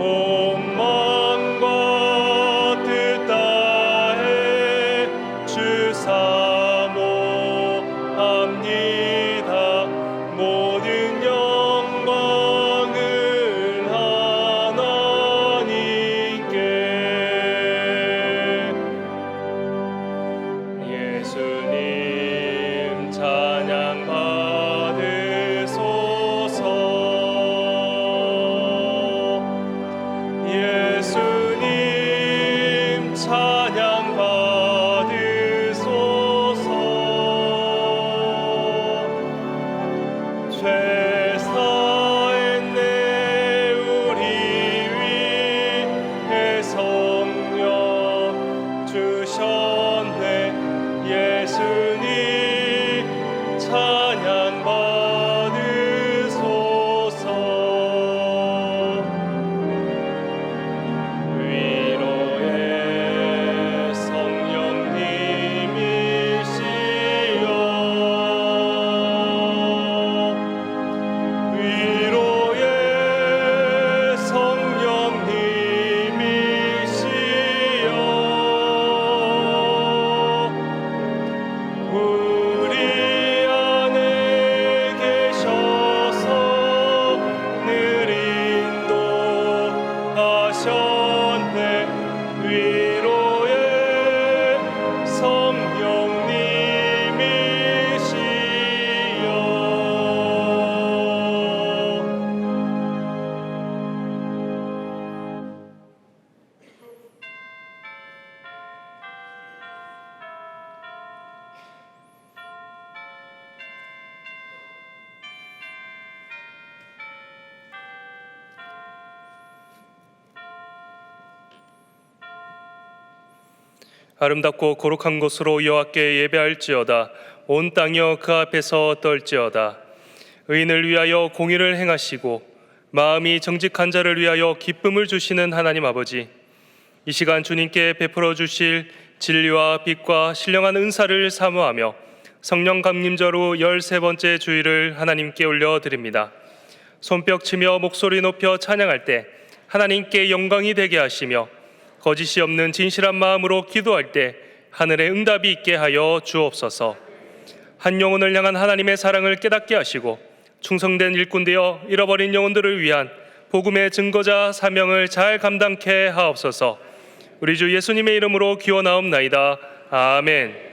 온 마음과 뜻 다해 주 사모합니다. 모든 영광을 하나님께. 예수님 찬양 받으소서. 예수님 찬양 받으소서. 죄 사했네 우리 위해 성령 주셨네. 예수님 찬양 받으소서. 위로의 성령님이시여, 위로의 성령님이시여, 우리 안에 계셔서 늘 인도하셨네. 위로의 성령님이시여. 아름답고 거룩한 곳으로 여호와께 예배할지어다. 온 땅이여 그 앞에서 떨지어다. 의인을 위하여 공의를 행하시고 마음이 정직한 자를 위하여 기쁨을 주시는 하나님 아버지, 이 시간 주님께 베풀어 주실 진리와 빛과 신령한 은사를 사모하며 성령 감림자로 13번째 주일을 하나님께 올려드립니다. 손뼉 치며 목소리 높여 찬양할 때 하나님께 영광이 되게 하시며 거짓이 없는 진실한 마음으로 기도할 때 하늘의 응답이 있게 하여 주옵소서. 한 영혼을 향한 하나님의 사랑을 깨닫게 하시고 충성된 일꾼 되어 잃어버린 영혼들을 위한 복음의 증거자 사명을 잘 감당케 하옵소서. 우리 주 예수님의 이름으로 기원하옵나이다. 아멘.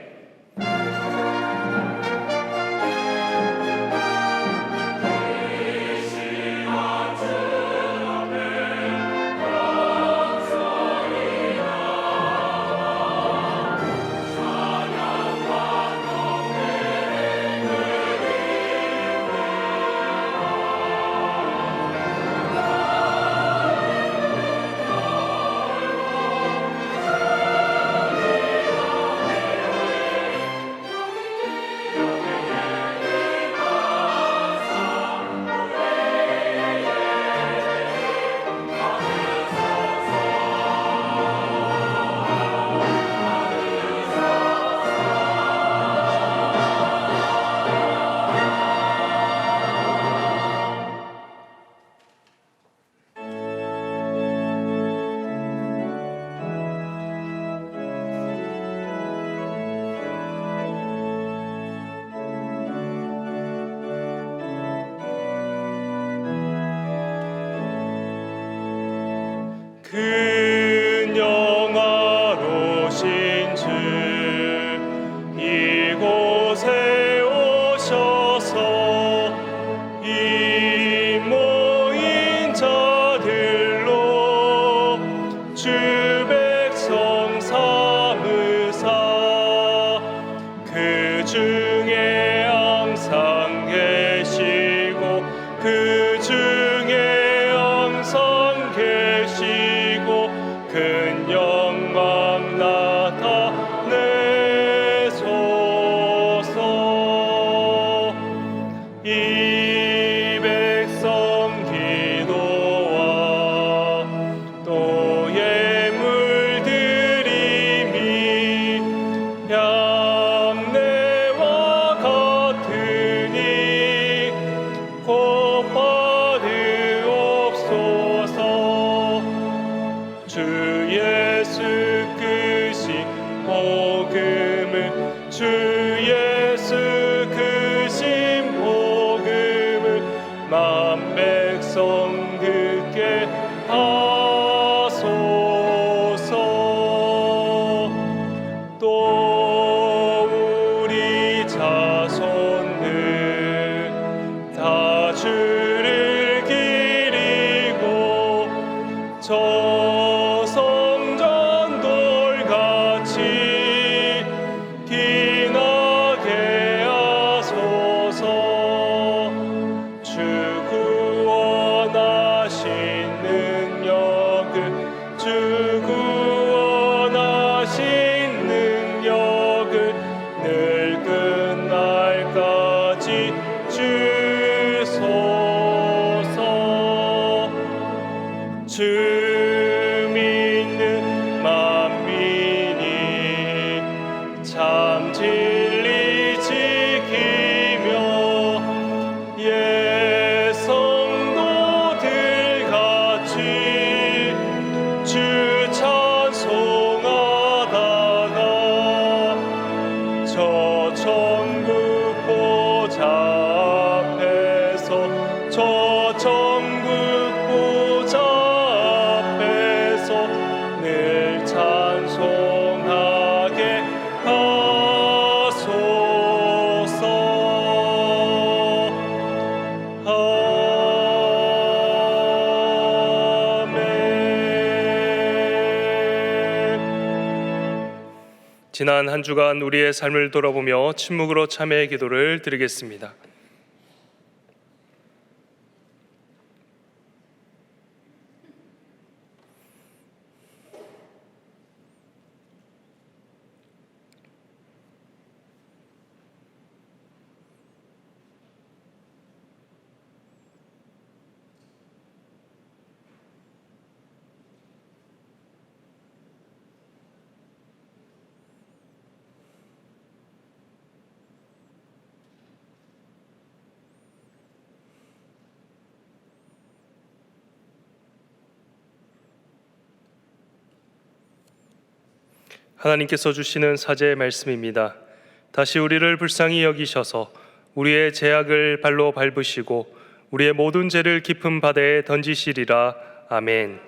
근영하로신 주 이곳에 오셔서 이 모인 자들로 주 백성 삼으사 그 중에 항상 계시고 그 중에 항상 계시고 큰 영광 나타내소서. 이 백성 기도와 또 예물 드림이 향내와 같으니 곧 받으옵소서. 성전 돌같이 티나게 하소서. 주 구원하신 능력을 주 구원하신 능력을 늙은 날까지 주소서. 주 믿는 만민이 참 진리 지키며 옛 성도들 같이 주 찬송하다가 저 천국 보좌 앞에서 저 천국 보좌 앞에서 늘 찬송하게 하소서. 아멘. 지난 한 주간 우리의 삶을 돌아보며 침묵으로 참회의 기도를 드리겠습니다. 하나님께서 주시는 사제의 말씀입니다. 다시 우리를 불쌍히 여기셔서 우리의 죄악을 발로 밟으시고 우리의 모든 죄를 깊은 바다에 던지시리라. 아멘.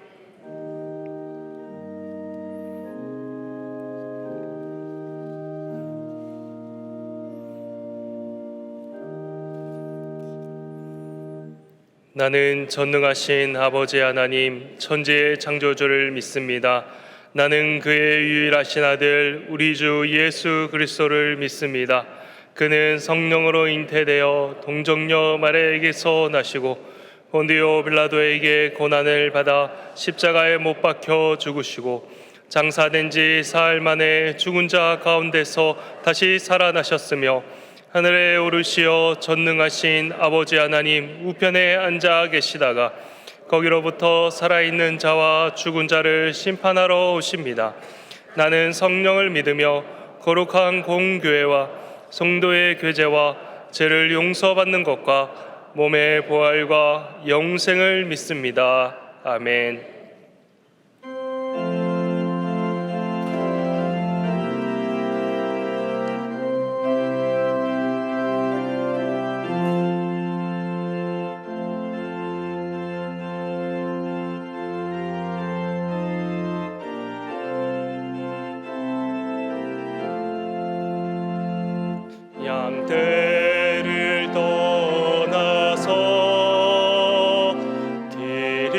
나는 전능하신 아버지 하나님 천지의 창조주를 믿습니다. 나는 그의 유일하신 아들 우리 주 예수 그리스도를 믿습니다. 그는 성령으로 잉태되어 동정녀 마리아에게서 나시고 본디오 빌라도에게 고난을 받아 십자가에 못 박혀 죽으시고 장사된 지 사흘 만에 죽은 자 가운데서 다시 살아나셨으며 하늘에 오르시어 전능하신 아버지 하나님 우편에 앉아 계시다가 거기로부터 살아있는 자와 죽은 자를 심판하러 오십니다. 나는 성령을 믿으며 거룩한 공교회와 성도의 교제와 죄를 용서받는 것과 몸의 부활과 영생을 믿습니다. 아멘. 양떼를 떠나서 길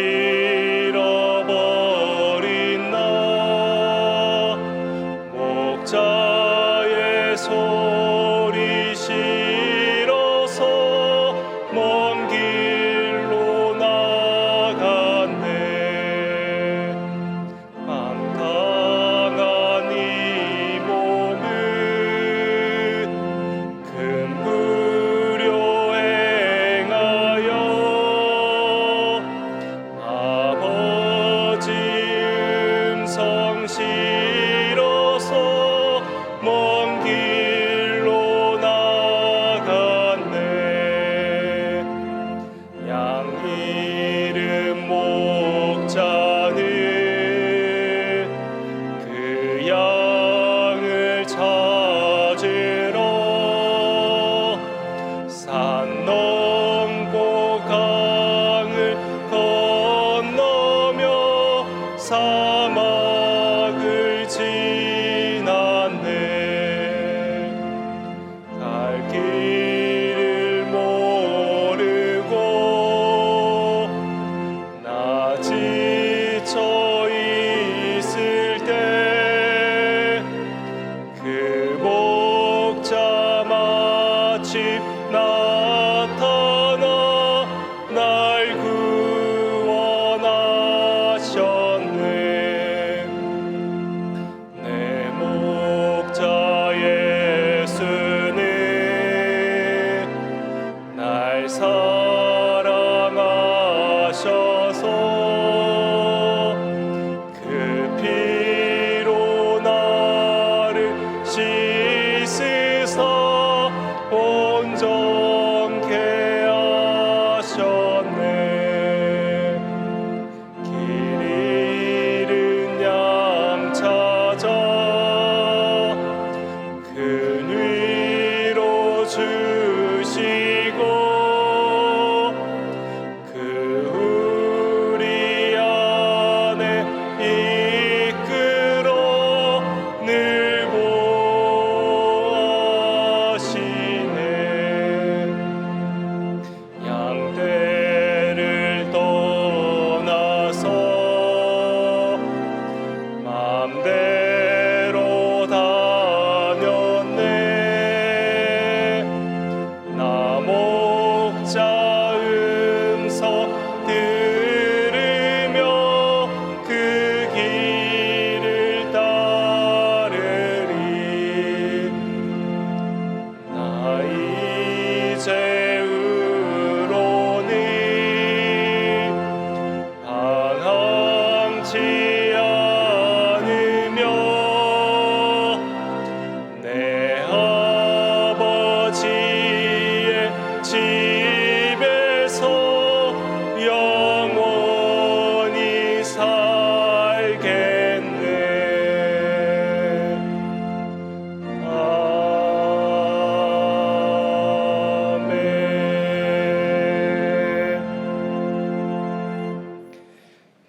잃어버린 나 목자의 소리 싫어서 먼 길로 나갔네. 방탕한 이 몸은 금부려 행하여 아버지 음성 싫어서 먼 길로 나갔네. 양 잃은 목자는 그 양을 찾으러 산 넘고 강을 건너며 사막을 지났네. 갈 길을 모르고 나 지쳐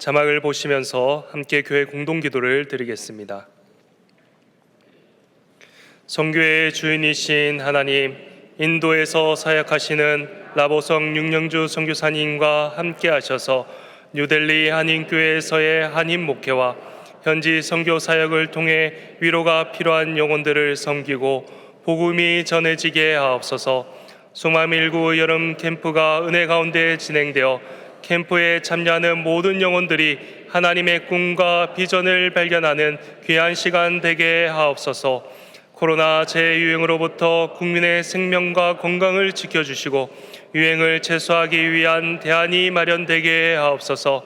자막을 보시면서 함께 교회 공동기도를 드리겠습니다. 선교의 주인이신 하나님, 인도에서 사역하시는 라보성 육령주 선교사님과 함께 하셔서 뉴델리 한인교회에서의 한인 목회와 현지 선교 사역을 통해 위로가 필요한 영혼들을 섬기고 복음이 전해지게 하옵소서. 소맘19 여름 캠프가 은혜 가운데 진행되어 캠프에 참여하는 모든 영혼들이 하나님의 꿈과 비전을 발견하는 귀한 시간 되게 하옵소서. 코로나 재유행으로부터 국민의 생명과 건강을 지켜주시고 유행을 최소화하기 위한 대안이 마련되게 하옵소서.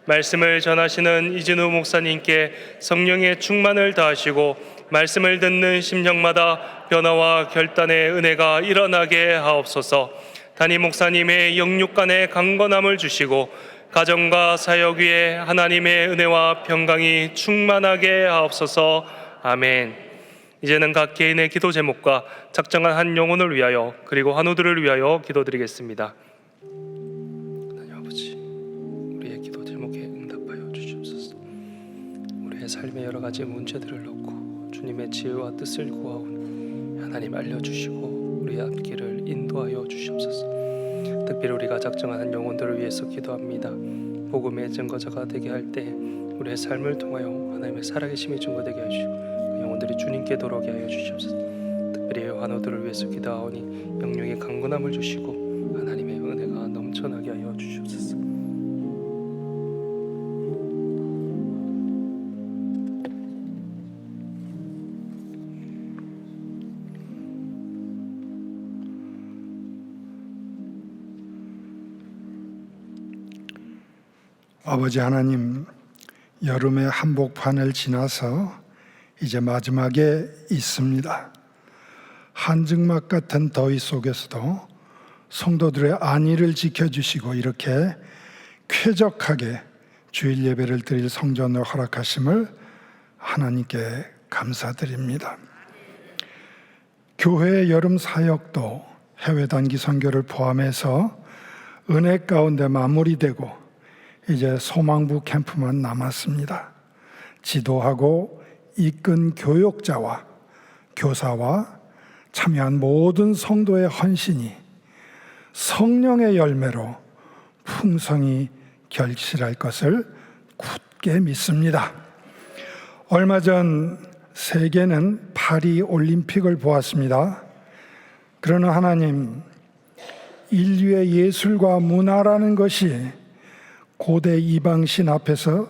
말씀을 전하시는 이진우 목사님께 성령의 충만을 다하시고 말씀을 듣는 심령마다 변화와 결단의 은혜가 일어나게 하옵소서. 담임 목사님의 영육간의 강건함을 주시고 가정과 사역 위에 하나님의 은혜와 평강이 충만하게 하옵소서. 아멘. 이제는 각 개인의 기도 제목과 작정한 한 영혼을 위하여 그리고 한우들을 위하여 기도드리겠습니다. 하나님 아버지, 우리의 기도 제목에 응답하여 주시옵소서. 우리의 삶의 여러 가지 문제들을 놓고 주님의 지혜와 뜻을 구하오니 하나님 알려주시고 우리의 앞길을 인도하여 주시옵소서. 특별히 우리가 작정한 한 영혼들을 위해서 기도합니다. 복음의 증거자가 되게 할 때 우리의 삶을 통하여 하나님의 살아계심이 증거되게 하시고 영혼들이 주님께 돌아오게 하여 주시옵소서. 특별히 환우들을 위해서 기도하오니 영령의 강건함을 주시고 하나님의 은혜가 넘쳐나게 하여 주시옵소서. 아버지 하나님, 여름의 한복판을 지나서 이제 마지막에 있습니다. 한증막 같은 더위 속에서도 성도들의 안위를 지켜주시고 이렇게 쾌적하게 주일 예배를 드릴 성전을 허락하심을 하나님께 감사드립니다. 교회의 여름 사역도 해외 단기 선교를 포함해서 은혜 가운데 마무리되고 이제 소망부 캠프만 남았습니다. 지도하고 이끈 교역자와 교사와 참여한 모든 성도의 헌신이 성령의 열매로 풍성히 결실할 것을 굳게 믿습니다. 얼마 전 세계는 파리 올림픽을 보았습니다. 그러나 하나님, 인류의 예술과 문화라는 것이 고대 이방신 앞에서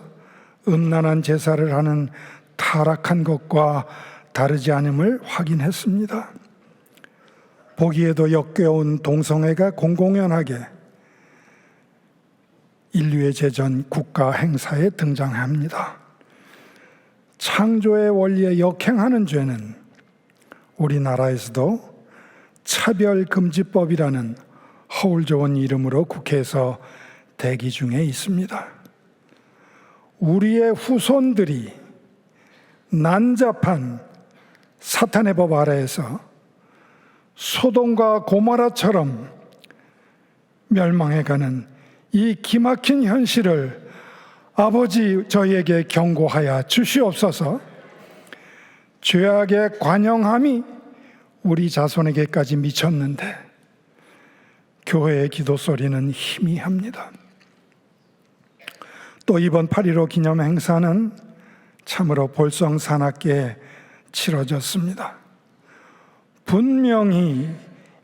음란한 제사를 하는 타락한 것과 다르지 않음을 확인했습니다. 보기에도 역겨운 동성애가 공공연하게 인류의 제전 국가 행사에 등장합니다. 창조의 원리에 역행하는 죄는 우리나라에서도 차별금지법이라는 허울 좋은 이름으로 국회에서 대기 중에 있습니다. 우리의 후손들이 난잡한 사탄의 법 아래에서 소돔과 고모라처럼 멸망해가는 이 기막힌 현실을 아버지 저희에게 경고하여 주시옵소서. 죄악의 관영함이 우리 자손에게까지 미쳤는데 교회의 기도 소리는 희미합니다. 또 이번 8.15 기념 행사는 참으로 볼썽사납게 치러졌습니다. 분명히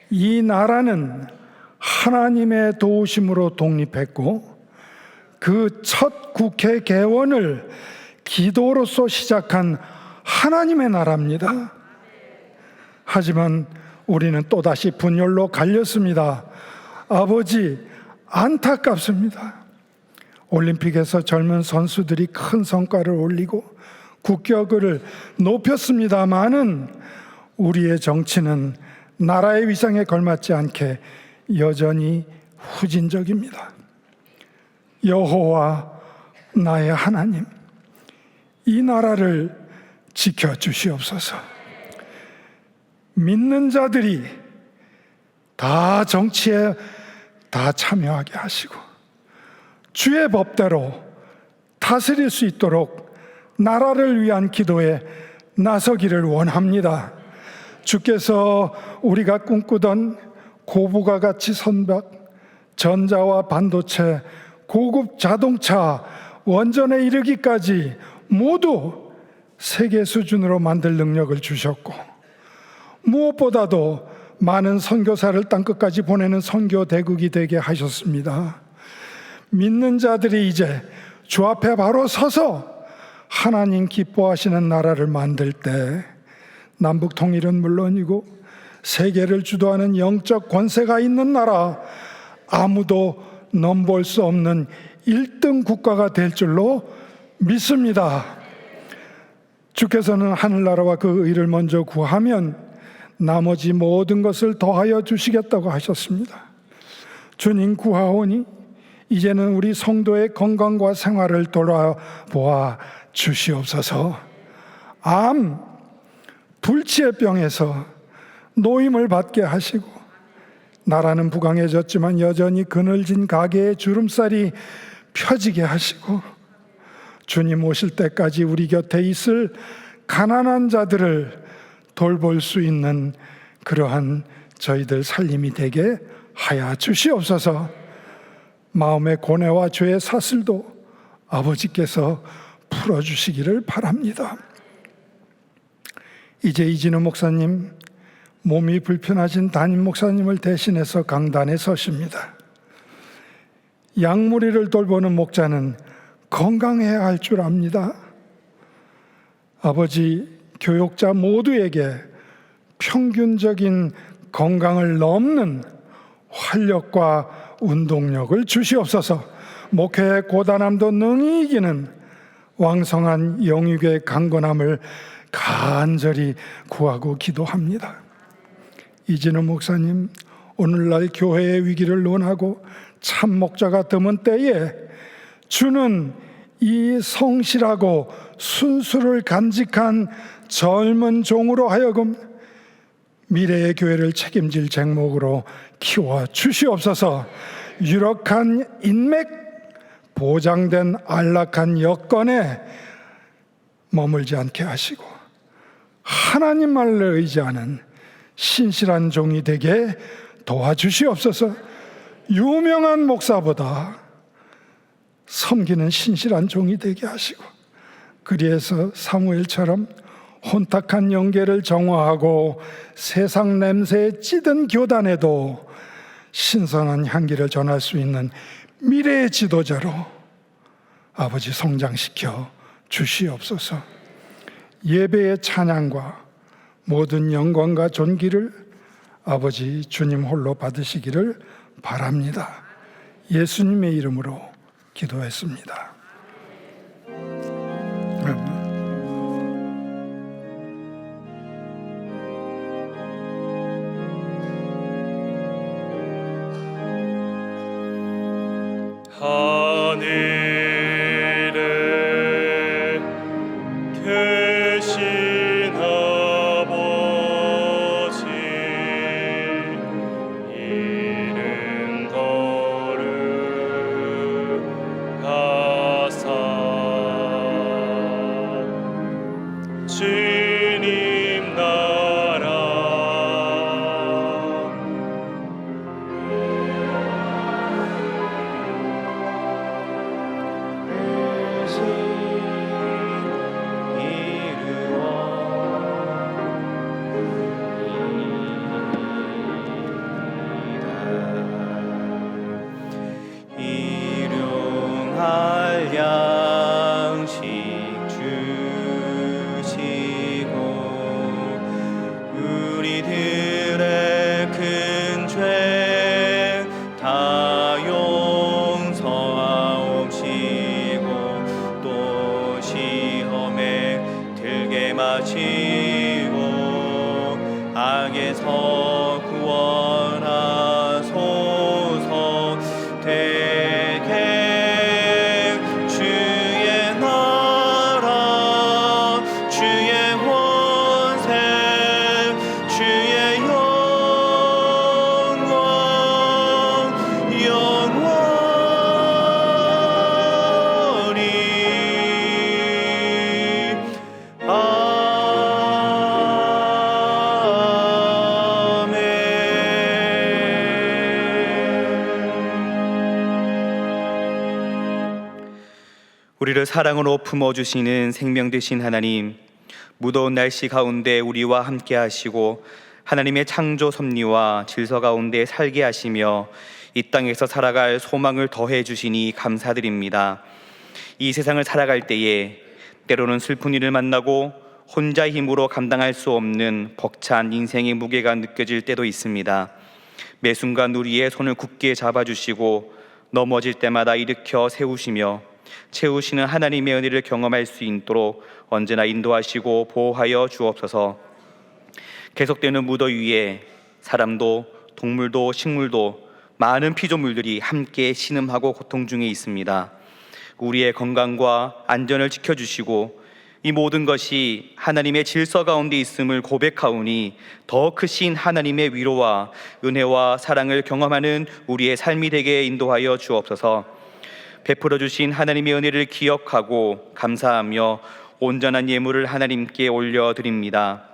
이 나라는 하나님의 도우심으로 독립했고 그 첫 국회 개원을 기도로서 시작한 하나님의 나라입니다. 하지만 우리는 또다시 분열로 갈렸습니다. 아버지, 안타깝습니다. 올림픽에서 젊은 선수들이 큰 성과를 올리고 국격을 높였습니다마는 우리의 정치는 나라의 위상에 걸맞지 않게 여전히 후진적입니다. 여호와 나의 하나님, 이 나라를 지켜주시옵소서. 믿는 자들이 다 정치에 다 참여하게 하시고 주의 법대로 다스릴 수 있도록 나라를 위한 기도에 나서기를 원합니다. 주께서 우리가 꿈꾸던 고부가 가치 선박, 전자와 반도체, 고급 자동차, 원전에 이르기까지 모두 세계 수준으로 만들 능력을 주셨고, 무엇보다도 많은 선교사를 땅끝까지 보내는 선교 대국이 되게 하셨습니다. 믿는 자들이 이제 주 앞에 바로 서서 하나님 기뻐하시는 나라를 만들 때 남북 통일은 물론이고 세계를 주도하는 영적 권세가 있는 나라, 아무도 넘볼 수 없는 1등 국가가 될 줄로 믿습니다. 주께서는 하늘나라와 그 의를 먼저 구하면 나머지 모든 것을 더하여 주시겠다고 하셨습니다. 주님 구하오니 이제는 우리 성도의 건강과 생활을 돌아보아 주시옵소서. 암, 불치의 병에서 노임을 받게 하시고, 나라는 부강해졌지만 여전히 그늘진 가게의 주름살이 펴지게 하시고, 주님 오실 때까지 우리 곁에 있을 가난한 자들을 돌볼 수 있는 그러한 저희들 살림이 되게 하여 주시옵소서. 마음의 고뇌와 죄의 사슬도 아버지께서 풀어주시기를 바랍니다. 이제 이진우 목사님, 몸이 불편하신 담임 목사님을 대신해서 강단에 서십니다. 양무리를 돌보는 목자는 건강해야 할 줄 압니다. 아버지, 교육자 모두에게 평균적인 건강을 넘는 활력과 운동력을 주시옵소서. 목회의 고단함도 능히 이기는 왕성한 영육의 강건함을 간절히 구하고 기도합니다. 이진우 목사님, 오늘날 교회의 위기를 논하고 참 목자가 드문 때에 주는 이 성실하고 순수를 간직한 젊은 종으로 하여금 미래의 교회를 책임질 쟁목으로 키워 주시옵소서. 유력한 인맥, 보장된 안락한 여건에 머물지 않게 하시고 하나님만을 의지하는 신실한 종이 되게 도와주시옵소서. 유명한 목사보다 섬기는 신실한 종이 되게 하시고, 그리해서 사무엘처럼 혼탁한 영계를 정화하고 세상 냄새에 찌든 교단에도 신선한 향기를 전할 수 있는 미래의 지도자로 아버지 성장시켜 주시옵소서. 예배의 찬양과 모든 영광과 존귀를 아버지 주님 홀로 받으시기를 바랍니다. 예수님의 이름으로 기도했습니다. 아멘. 하늘에 계신 아버지, 이름 거룩하사 주님 나라 일용할 양식 주시고 우리들의 큰 죄 다 용서하옵시고 또 시험에 들게 마시고 악에서 구원하소서. 대개 주의 나라 주의 권세 주의 영원 영원히 우리를 사랑으로 품어주시는 생명 되신 하나님, 무더운 날씨 가운데 우리와 함께 하시고 하나님의 창조 섭리와 질서 가운데 살게 하시며 이 땅에서 살아갈 소망을 더해 주시니 감사드립니다. 이 세상을 살아갈 때에 때로는 슬픈 일을 만나고 혼자 힘으로 감당할 수 없는 벅찬 인생의 무게가 느껴질 때도 있습니다. 매 순간 우리의 손을 굳게 잡아주시고 넘어질 때마다 일으켜 세우시며 채우시는 하나님의 은혜를 경험할 수 있도록 언제나 인도하시고 보호하여 주옵소서. 계속되는 무더위에 사람도 동물도 식물도 많은 피조물들이 함께 신음하고 고통 중에 있습니다. 우리의 건강과 안전을 지켜주시고 이 모든 것이 하나님의 질서 가운데 있음을 고백하오니 더 크신 하나님의 위로와 은혜와 사랑을 경험하는 우리의 삶이 되게 인도하여 주옵소서. 베풀어 주신 하나님의 은혜를 기억하고 감사하며 온전한 예물을 하나님께 올려드립니다.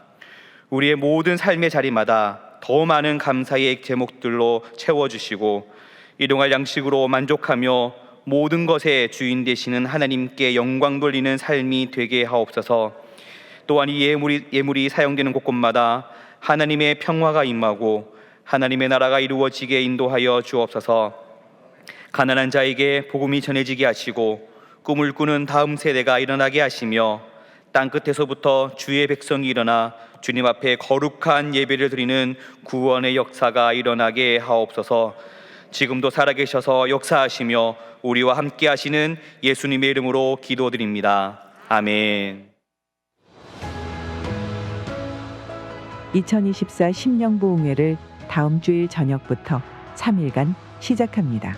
우리의 모든 삶의 자리마다 더 많은 감사의 제목들로 채워주시고 일용할 양식으로 만족하며 모든 것의 주인 되시는 하나님께 영광 돌리는 삶이 되게 하옵소서. 또한 이 예물이 사용되는 곳곳마다 하나님의 평화가 임하고 하나님의 나라가 이루어지게 인도하여 주옵소서. 가난한 자에게 복음이 전해지게 하시고 꿈을 꾸는 다음 세대가 일어나게 하시며 땅끝에서부터 주의 백성이 일어나 주님 앞에 거룩한 예배를 드리는 구원의 역사가 일어나게 하옵소서. 지금도 살아계셔서 역사하시며 우리와 함께 하시는 예수님의 이름으로 기도드립니다. 아멘. 2024 심령보응회를 다음 주일 저녁부터 3일간 시작합니다.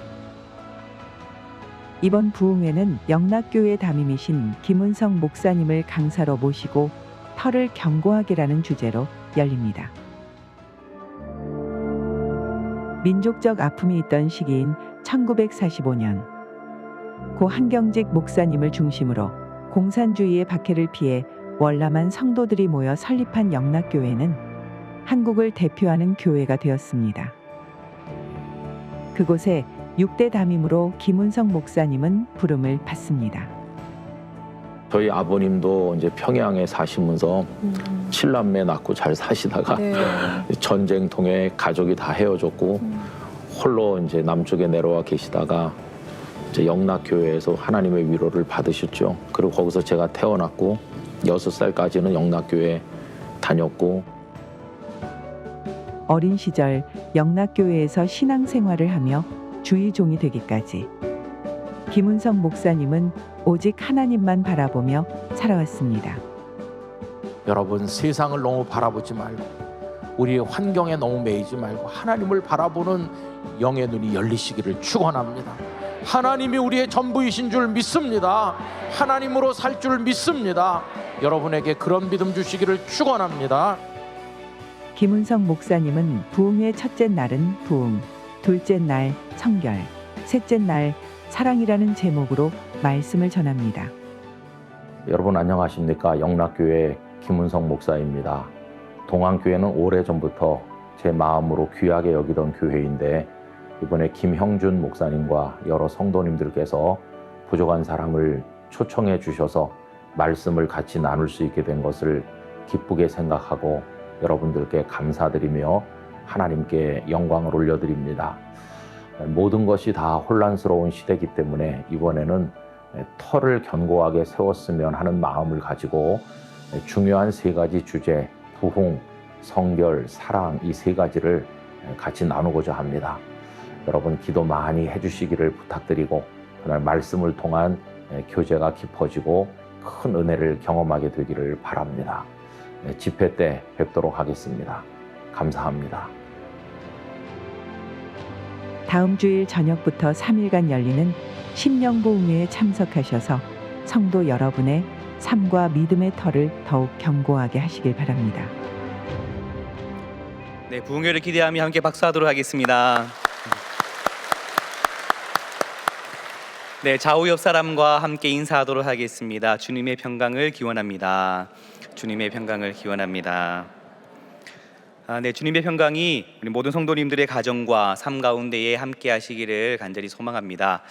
이번 부흥회는 영락교회 담임이신 김은성 목사님을 강사로 모시고 터를 견고하게라는 주제로 열립니다. 민족적 아픔이 있던 시기인 1945년 고 한경직 목사님을 중심으로 공산주의의 박해를 피해 월남한 성도들이 모여 설립한 영락교회는 한국을 대표하는 교회가 되었습니다. 그곳에 6대 담임으로 김은성 목사님은 부름을 받습니다. 저희 아버님도 이제 평양에 사시면서 7남매 낳고 잘 사시다가 전쟁 통해 가족이 다 헤어졌고 홀로 이제 남쪽에 내려와 계시다가 이제 영락교회에서 하나님의 위로를 받으셨죠. 그리고 거기서 제가 태어났고 6살까지는 영락교회 다녔고 어린 시절 영락교회에서 신앙생활을 하며 주의종이 되기까지 김은성 목사님은 오직 하나님만 바라보며 살아왔습니다. 여러분, 세상을 너무 바라보지 말고 우리의 환경에 너무 매이지 말고 하나님을 바라보는 영의 눈이 열리시기를 축원합니다. 하나님이 우리의 전부이신 줄 믿습니다. 하나님으로 살 줄 믿습니다. 여러분에게 그런 믿음 주시기를 축원합니다. 김은성 목사님은 부흥의 첫째 날은 부흥, 둘째 날 성결, 셋째 날 사랑이라는 제목으로 말씀을 전합니다. 여러분 안녕하십니까? 영락교회 김은성 목사입니다. 동안교회는 오래전부터 제 마음으로 귀하게 여기던 교회인데 이번에 김형준 목사님과 여러 성도님들께서 부족한 사람을 초청해 주셔서 말씀을 같이 나눌 수 있게 된 것을 기쁘게 생각하고 여러분들께 감사드리며 하나님께 영광을 올려드립니다. 모든 것이 다 혼란스러운 시대이기 때문에 이번에는 터를 견고하게 세웠으면 하는 마음을 가지고 중요한 3가지 주제, 부흥, 성결, 사랑 이 3가지를 같이 나누고자 합니다. 여러분 기도 많이 해주시기를 부탁드리고 그날 말씀을 통한 교제가 깊어지고 큰 은혜를 경험하게 되기를 바랍니다. 집회 때 뵙도록 하겠습니다. 감사합니다. 다음 주일 저녁부터 3일간 열리는 심령보응회에 참석하셔서 성도 여러분의 삶과 믿음의 터를 더욱 견고하게 하시길 바랍니다. 네, 부흥회를 기대하며 함께 박수하도록 하겠습니다. 네, 좌우 옆 사람과 함께 인사하도록 하겠습니다. 주님의 평강을 기원합니다. 주님의 평강을 기원합니다. 네, 주님의 평강이 우리 모든 성도님들의 가정과 삶 가운데에 함께 하시기를 간절히 소망합니다.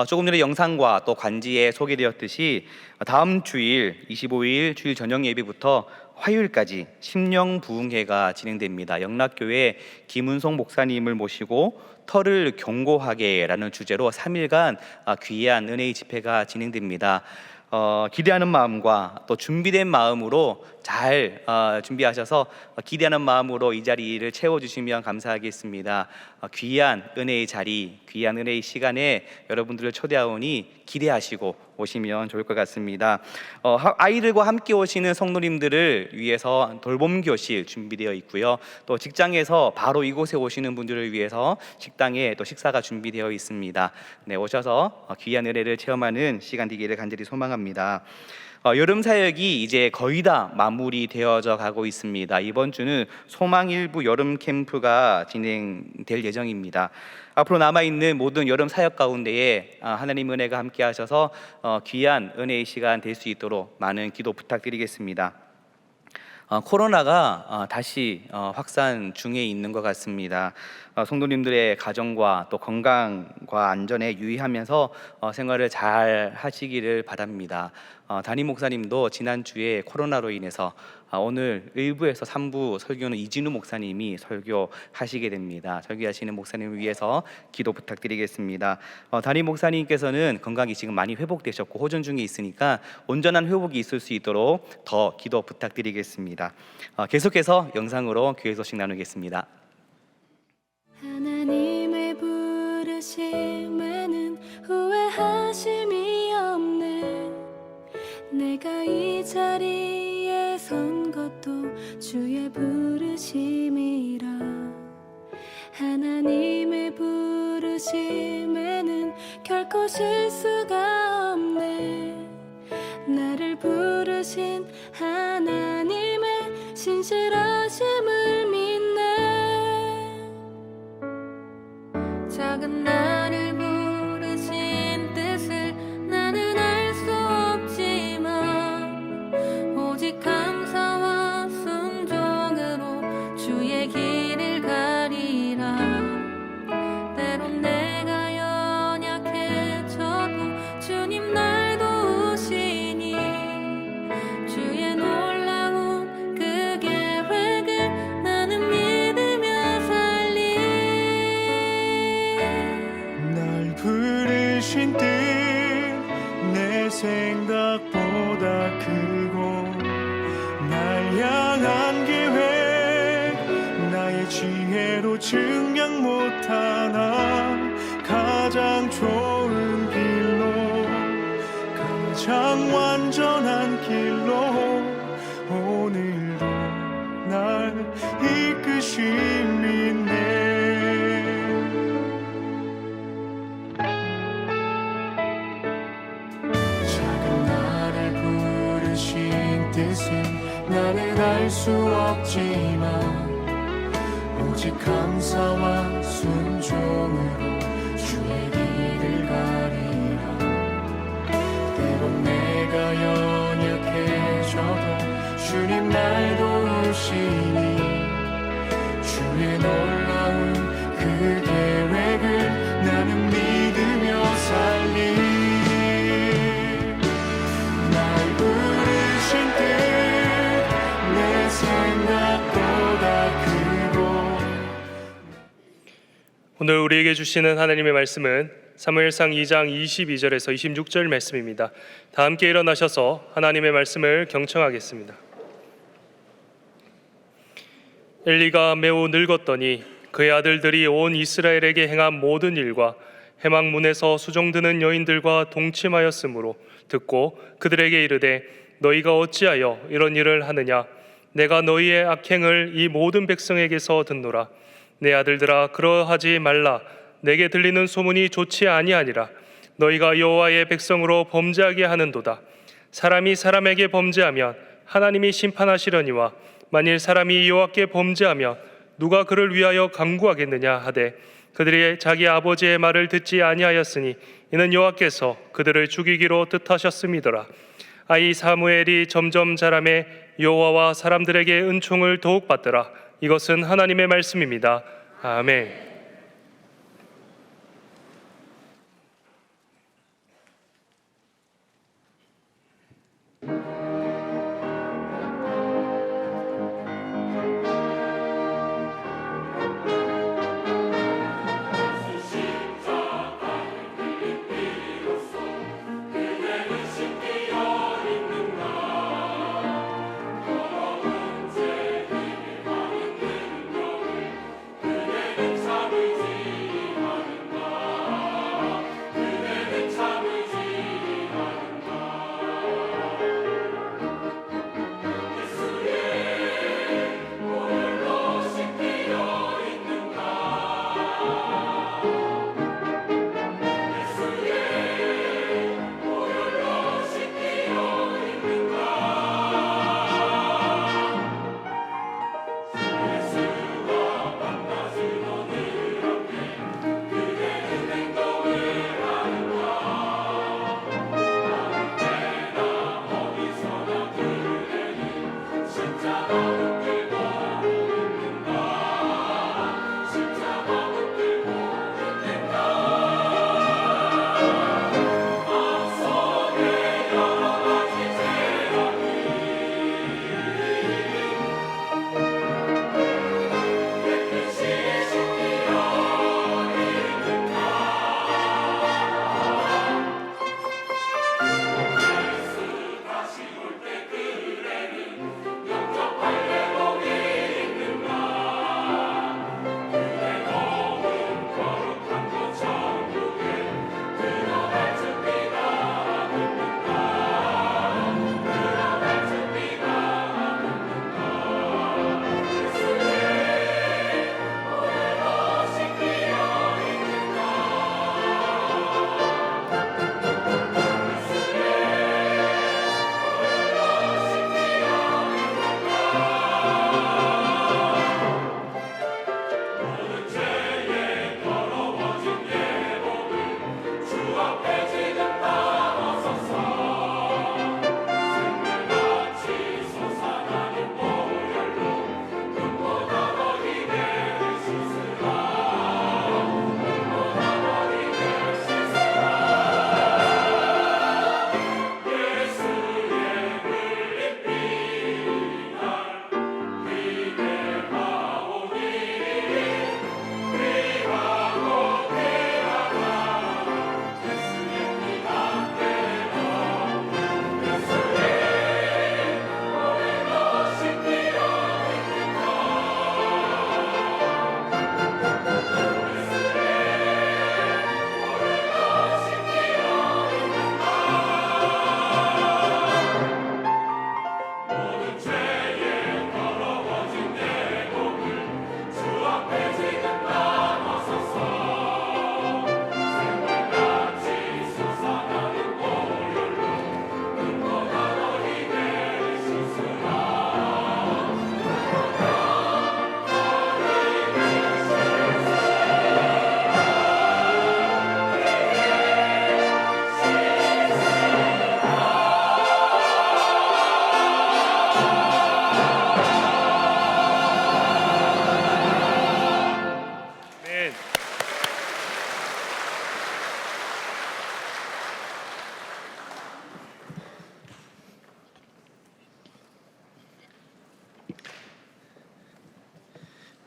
조금 전에 영상과 또 관지에 소개되었듯이 다음 주일 25일 주일 저녁 예배부터 화요일까지 심령부흥회가 진행됩니다. 영락교회 김은송 목사님을 모시고 터를 견고하게라는 주제로 3일간 귀한 은혜의 집회가 진행됩니다. 기대하는 마음과 또 준비된 마음으로 잘 준비하셔서 기대하는 마음으로 이 자리를 채워주시면 감사하겠습니다. 귀한 은혜의 자리, 귀한 은혜의 시간에 여러분들을 초대하오니 기대하시고 오시면 좋을 것 같습니다. 아이들과 함께 오시는 성도님들을 위해서 돌봄 교실 준비되어 있고요. 또 직장에서 바로 이곳에 오시는 분들을 위해서 식당에 또 식사가 준비되어 있습니다. 네, 오셔서 귀한 은혜를 체험하는 시간 되기를 간절히 소망합니다. 여름 사역이 이제 거의 다 마무리되어져 가고 있습니다. 이번 주는 소망일부 여름 캠프가 진행될 예정입니다. 앞으로 남아있는 모든 여름 사역 가운데에 하나님 은혜가 함께 하셔서 귀한 은혜의 시간 될 수 있도록 많은 기도 부탁드리겠습니다. 코로나가 다시 확산 중에 있는 것 같습니다. 성도님들의 가정과 또 건강과 안전에 유의하면서 생활을 잘 하시기를 바랍니다. 담임 목사님도 지난주에 코로나로 인해서 오늘 1부에서 3부 설교는 이진우 목사님이 설교하시게 됩니다. 설교하시는 목사님을 위해서 기도 부탁드리겠습니다. 담임 목사님께서는 건강이 지금 많이 회복되셨고 호전 중에 있으니까 온전한 회복이 있을 수 있도록 더 기도 부탁드리겠습니다. 계속해서 영상으로 교회 소식 나누겠습니다. 하나님의 부르심에는 후회하심이 없네. 내가 이 자리에 선 것도 주의 부르심이라. 하나님의 부르심에는 결코 실수가 없네. 나를 부르신 하나님의 신실하심을 믿네. 작은 나를 부르신 뜻을 나는 알 수 없지만 오직 감사와 순종으로 주의 길을 가리라. 때론 내가 연약해져도 주님 날 도우시니 주의 놀라운 그 계획을 나는 믿으며 살리. 날 부르신 뜻 내 생각보다 크고 날 향한 계획 나의 지혜로 증량 못하나 가장 좋은 길로 가장 완전한 길로 오늘도 날 이끄심이네. 작은 나를 부르신 뜻은 나는 알 수 없지만 오직 감사와 순종으로 주의 길을 가리라. 때론 내가 연약해져도 주님 날 도우시니 주의 놀라운 그 계획을 나는 믿으며 살리. 날 부르신 뜻 내 생각보다 크고. 오늘 우리에게 주시는 하나님의 말씀은 사무엘상 2장 22절에서 26절 말씀입니다. 다 함께 일어나셔서 하나님의 말씀을 경청하겠습니다. 엘리가 매우 늙었더니 그의 아들들이 온 이스라엘에게 행한 모든 일과 해막문에서 수종드는 여인들과 동침하였으므로 듣고 그들에게 이르되 너희가 어찌하여 이런 일을 하느냐. 내가 너희의 악행을 이 모든 백성에게서 듣노라. 내 아들들아 그러하지 말라. 내게 들리는 소문이 좋지 아니하니라. 너희가 여호와의 백성으로 범죄하게 하는도다. 사람이 사람에게 범죄하면 하나님이 심판하시려니와 만일 사람이 여호와께 범죄하면 누가 그를 위하여 간구하겠느냐 하되 그들이 자기 아버지의 말을 듣지 아니하였으니 이는 여호와께서 그들을 죽이기로 뜻하셨음이더라. 아이 사무엘이 점점 자라매 여호와와 사람들에게 은총을 더욱 받더라. 이것은 하나님의 말씀입니다. 아멘.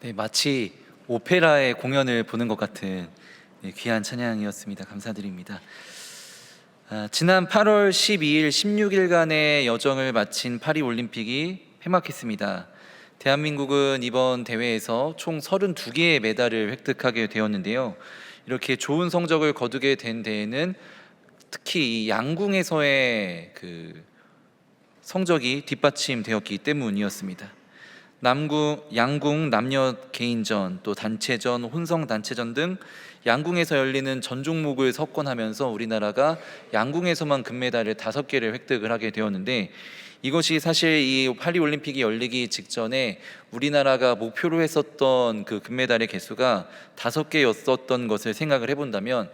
네, 마치 오페라의 공연을 보는 것 같은 귀한 찬양이었습니다. 감사드립니다. 지난 8월 12일 16일간의 여정을 마친 파리올림픽이 폐막했습니다. 대한민국은 이번 대회에서 총 32개의 메달을 획득하게 되었는데요. 이렇게 좋은 성적을 거두게 된 데에는 특히 이 양궁에서의 그 성적이 뒷받침되었기 때문이었습니다. 양궁 남녀 개인전, 또 단체전, 혼성 단체전 등 양궁에서 열리는 전 종목을 석권하면서 우리나라가 양궁에서만 금메달을 5개를 획득을 하게 되었는데, 이것이 사실 이 파리올림픽이 열리기 직전에 우리나라가 목표로 했었던 그 금메달의 개수가 5개였었던 것을 생각을 해본다면,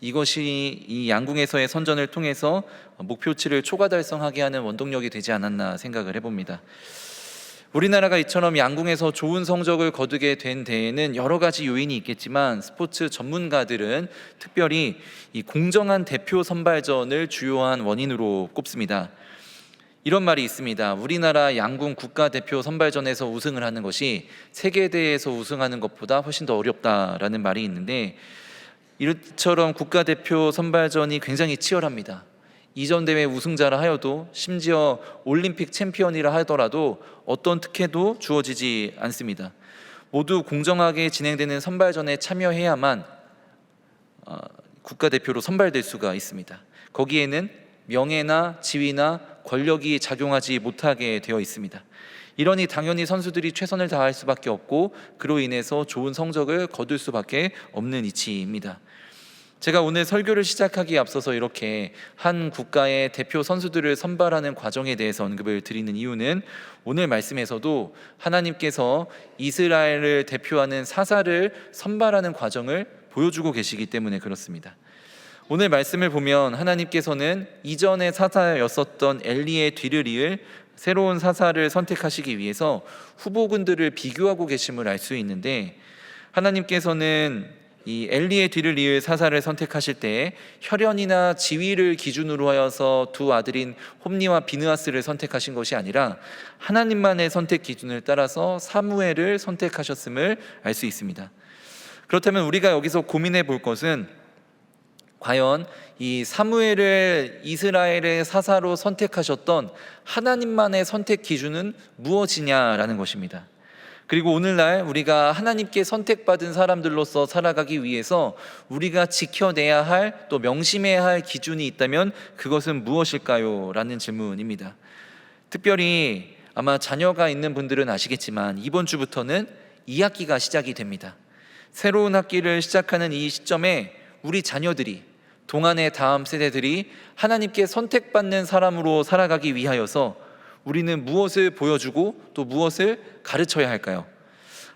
이것이 이 양궁에서의 선전을 통해서 목표치를 초과 달성하게 하는 원동력이 되지 않았나 생각을 해봅니다. 우리나라가 이처럼 양궁에서 좋은 성적을 거두게 된 데에는 여러 가지 요인이 있겠지만, 스포츠 전문가들은 특별히 이 공정한 대표 선발전을 주요한 원인으로 꼽습니다. 이런 말이 있습니다. 우리나라 양궁 국가대표 선발전에서 우승을 하는 것이 세계대회에서 우승하는 것보다 훨씬 더 어렵다라는 말이 있는데, 이처럼 국가대표 선발전이 굉장히 치열합니다. 이전 대회 우승자라 하여도, 심지어 올림픽 챔피언이라 하더라도 어떤 특혜도 주어지지 않습니다. 모두 공정하게 진행되는 선발전에 참여해야만 국가대표로 선발될 수가 있습니다. 거기에는 명예나 지위나 권력이 작용하지 못하게 되어 있습니다. 이러니 당연히 선수들이 최선을 다할 수밖에 없고, 그로 인해서 좋은 성적을 거둘 수밖에 없는 이치입니다. 제가 오늘 설교를 시작하기에 앞서서 이렇게 한 국가의 대표 선수들을 선발하는 과정에 대해서 언급을 드리는 이유는, 오늘 말씀에서도 하나님께서 이스라엘을 대표하는 사사를 선발하는 과정을 보여주고 계시기 때문에 그렇습니다. 오늘 말씀을 보면 하나님께서는 이전의 사사였었던 엘리의 뒤를 이을 새로운 사사를 선택하시기 위해서 후보군들을 비교하고 계심을 알 수 있는데, 하나님께서는 이 엘리의 뒤를 이을 사사를 선택하실 때 혈연이나 지위를 기준으로 하여서 두 아들인 홈니와 비느하스를 선택하신 것이 아니라 하나님만의 선택 기준을 따라서 사무엘을 선택하셨음을 알 수 있습니다. 그렇다면 우리가 여기서 고민해 볼 것은, 과연 이 사무엘을 이스라엘의 사사로 선택하셨던 하나님만의 선택 기준은 무엇이냐라는 것입니다. 그리고 오늘날 우리가 하나님께 선택받은 사람들로서 살아가기 위해서 우리가 지켜내야 할, 또 명심해야 할 기준이 있다면 그것은 무엇일까요? 라는 질문입니다. 특별히 아마 자녀가 있는 분들은 아시겠지만, 이번 주부터는 2학기가 시작이 됩니다. 새로운 학기를 시작하는 이 시점에 우리 자녀들이, 동안의 다음 세대들이 하나님께 선택받는 사람으로 살아가기 위하여서 우리는 무엇을 보여주고 또 무엇을 가르쳐야 할까요?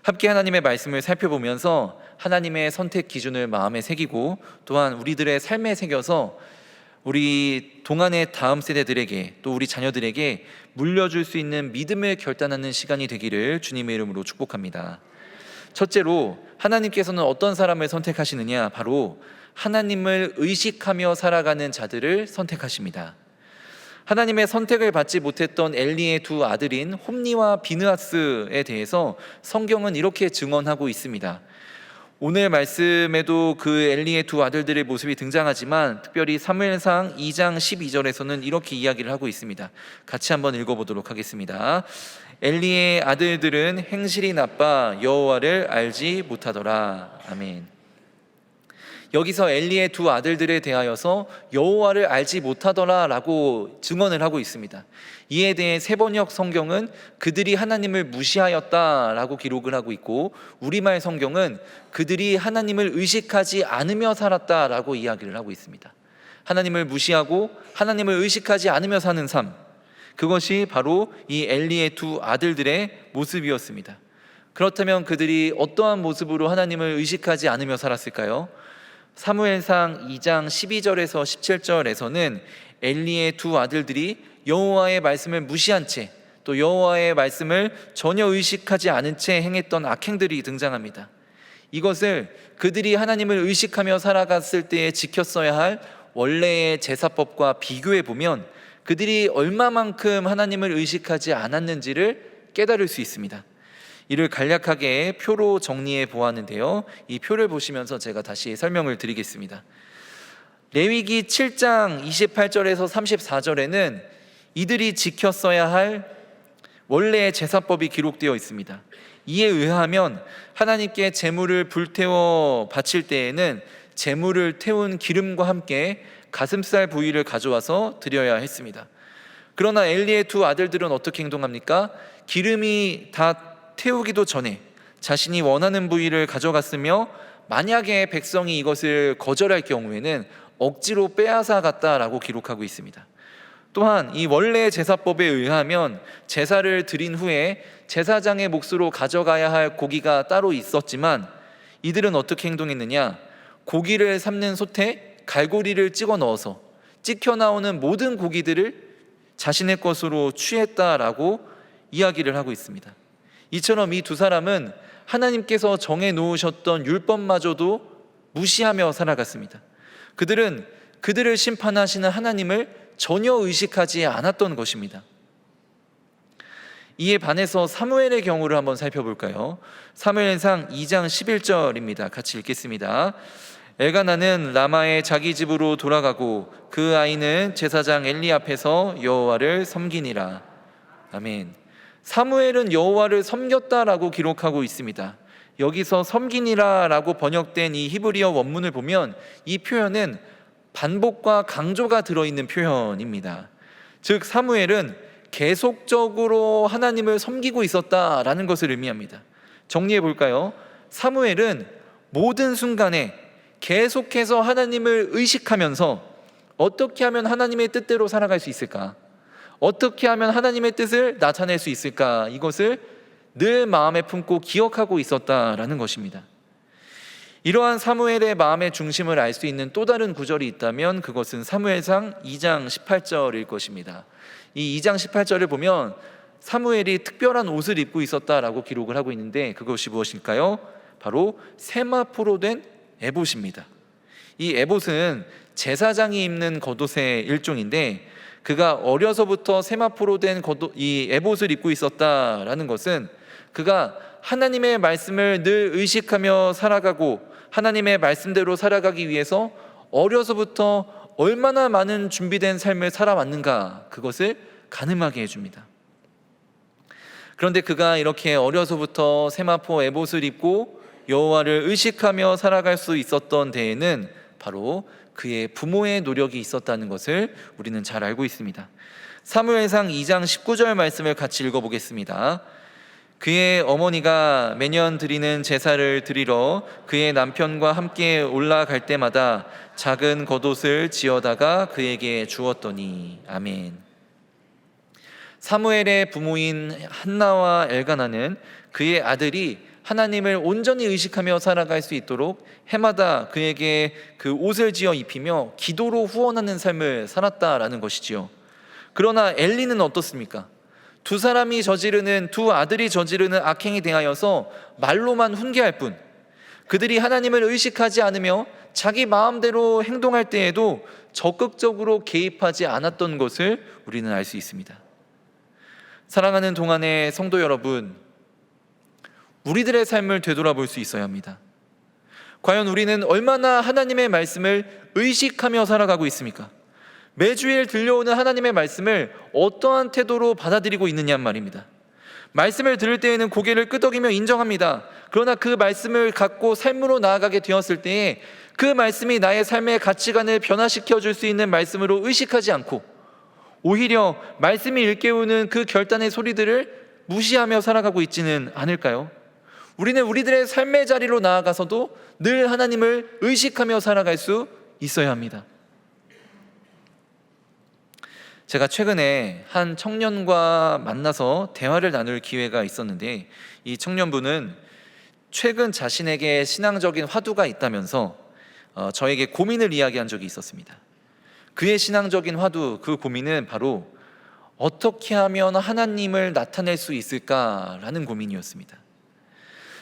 함께 하나님의 말씀을 살펴보면서 하나님의 선택 기준을 마음에 새기고, 또한 우리들의 삶에 새겨서 우리 동안의 다음 세대들에게, 또 우리 자녀들에게 물려줄 수 있는 믿음을 결단하는 시간이 되기를 주님의 이름으로 축복합니다. 첫째로, 하나님께서는 어떤 사람을 선택하시느냐? 바로 하나님을 의식하며 살아가는 자들을 선택하십니다. 하나님의 선택을 받지 못했던 엘리의 두 아들인 홈니와 비느하스에 대해서 성경은 이렇게 증언하고 있습니다. 오늘 말씀에도 그 엘리의 두 아들들의 모습이 등장하지만, 특별히 사무엘상 2장 12절에서는 이렇게 이야기를 하고 있습니다. 같이 한번 읽어보도록 하겠습니다. 엘리의 아들들은 행실이 나빠 여호와를 알지 못하더라. 아멘. 여기서 엘리의 두 아들들에 대하여서 여호와를 알지 못하더라 라고 증언을 하고 있습니다. 이에 대해 세번역 성경은 그들이 하나님을 무시하였다 라고 기록을 하고 있고, 우리말 성경은 그들이 하나님을 의식하지 않으며 살았다 라고 이야기를 하고 있습니다. 하나님을 무시하고 하나님을 의식하지 않으며 사는 삶, 그것이 바로 이 엘리의 두 아들들의 모습이었습니다. 그렇다면 그들이 어떠한 모습으로 하나님을 의식하지 않으며 살았을까요? 사무엘상 2장 12절에서 17절에서는 엘리의 두 아들들이 여호와의 말씀을 무시한 채, 또 여호와의 말씀을 전혀 의식하지 않은 채 행했던 악행들이 등장합니다. 이것을 그들이 하나님을 의식하며 살아갔을 때에 지켰어야 할 원래의 제사법과 비교해 보면 그들이 얼마만큼 하나님을 의식하지 않았는지를 깨달을 수 있습니다. 이를 간략하게 표로 정리해 보았는데요. 이 표를 보시면서 제가 다시 설명을 드리겠습니다. 레위기 7장 28절에서 34절에는 이들이 지켰어야 할 원래의 제사법이 기록되어 있습니다. 이에 의하면 하나님께 제물을 불태워 바칠 때에는 제물을 태운 기름과 함께 가슴살 부위를 가져와서 드려야 했습니다. 그러나 엘리의 두 아들들은 어떻게 행동합니까? 기름이 다 태우기도 전에 자신이 원하는 부위를 가져갔으며 만약에 백성이 이것을 거절할 경우에는 억지로 빼앗아 갔다라고 기록하고 있습니다. 또한 이 원래 제사법에 의하면 제사를 드린 후에 제사장의 몫으로 가져가야 할 고기가 따로 있었지만 이들은 어떻게 행동했느냐? 고기를 삶는 솥에 갈고리를 찍어 넣어서 찍혀 나오는 모든 고기들을 자신의 것으로 취했다라고 이야기를 하고 있습니다. 이처럼 이 두 사람은 하나님께서 정해 놓으셨던 율법마저도 무시하며 살아갔습니다. 그들은 그들을 심판하시는 하나님을 전혀 의식하지 않았던 것입니다. 이에 반해서 사무엘의 경우를 한번 살펴볼까요? 사무엘상 2장 11절입니다. 같이 읽겠습니다. 엘가나는 라마의 자기 집으로 돌아가고 그 아이는 제사장 엘리 앞에서 여호와를 섬기니라. 아멘. 사무엘은 여호와를 섬겼다라고 기록하고 있습니다. 여기서 섬기니라라고 번역된 이 히브리어 원문을 보면 이 표현은 반복과 강조가 들어있는 표현입니다. 즉 사무엘은 계속적으로 하나님을 섬기고 있었다라는 것을 의미합니다. 정리해 볼까요? 사무엘은 모든 순간에 계속해서 하나님을 의식하면서 어떻게 하면 하나님의 뜻대로 살아갈 수 있을까? 어떻게 하면 하나님의 뜻을 나타낼 수 있을까? 이것을 늘 마음에 품고 기억하고 있었다라는 것입니다. 이러한 사무엘의 마음의 중심을 알 수 있는 또 다른 구절이 있다면 그것은 사무엘상 2장 18절일 것입니다. 이 2장 18절을 보면 사무엘이 특별한 옷을 입고 있었다라고 기록을 하고 있는데 그것이 무엇일까요? 바로 세마포로 된 에봇입니다. 이 에봇은 제사장이 입는 겉옷의 일종인데 그가 어려서부터 세마포로 된 이 에봇을 입고 있었다라는 것은 그가 하나님의 말씀을 늘 의식하며 살아가고 하나님의 말씀대로 살아가기 위해서 어려서부터 얼마나 많은 준비된 삶을 살아왔는가 그것을 가늠하게 해줍니다. 그런데 그가 이렇게 어려서부터 세마포 에봇을 입고 여호와를 의식하며 살아갈 수 있었던 데에는 바로 그의 부모의 노력이 있었다는 것을 우리는 잘 알고 있습니다. 사무엘상 2장 19절 말씀을 같이 읽어보겠습니다. 그의 어머니가 매년 드리는 제사를 드리러 그의 남편과 함께 올라갈 때마다 작은 겉옷을 지어다가 그에게 주었더니. 아멘. 사무엘의 부모인 한나와 엘가나는 그의 아들이 하나님을 온전히 의식하며 살아갈 수 있도록 해마다 그에게 그 옷을 지어 입히며 기도로 후원하는 삶을 살았다라는 것이지요. 그러나 엘리는 어떻습니까? 두 아들이 저지르는 악행에 대하여서 말로만 훈계할 뿐 그들이 하나님을 의식하지 않으며 자기 마음대로 행동할 때에도 적극적으로 개입하지 않았던 것을 우리는 알 수 있습니다. 사랑하는 동안의 성도 여러분, 우리들의 삶을 되돌아볼 수 있어야 합니다. 과연 우리는 얼마나 하나님의 말씀을 의식하며 살아가고 있습니까? 매주일 들려오는 하나님의 말씀을 어떠한 태도로 받아들이고 있느냐 말입니다. 말씀을 들을 때에는 고개를 끄덕이며 인정합니다. 그러나 그 말씀을 갖고 삶으로 나아가게 되었을 때에 그 말씀이 나의 삶의 가치관을 변화시켜 줄 수 있는 말씀으로 의식하지 않고 오히려 말씀이 일깨우는 그 결단의 소리들을 무시하며 살아가고 있지는 않을까요? 우리는 우리들의 삶의 자리로 나아가서도 늘 하나님을 의식하며 살아갈 수 있어야 합니다. 제가 최근에 한 청년과 만나서 대화를 나눌 기회가 있었는데 이 청년분은 최근 자신에게 신앙적인 화두가 있다면서 저에게 고민을 이야기한 적이 있었습니다. 그의 신앙적인 화두, 그 고민은 바로 어떻게 하면 하나님을 나타낼 수 있을까라는 고민이었습니다.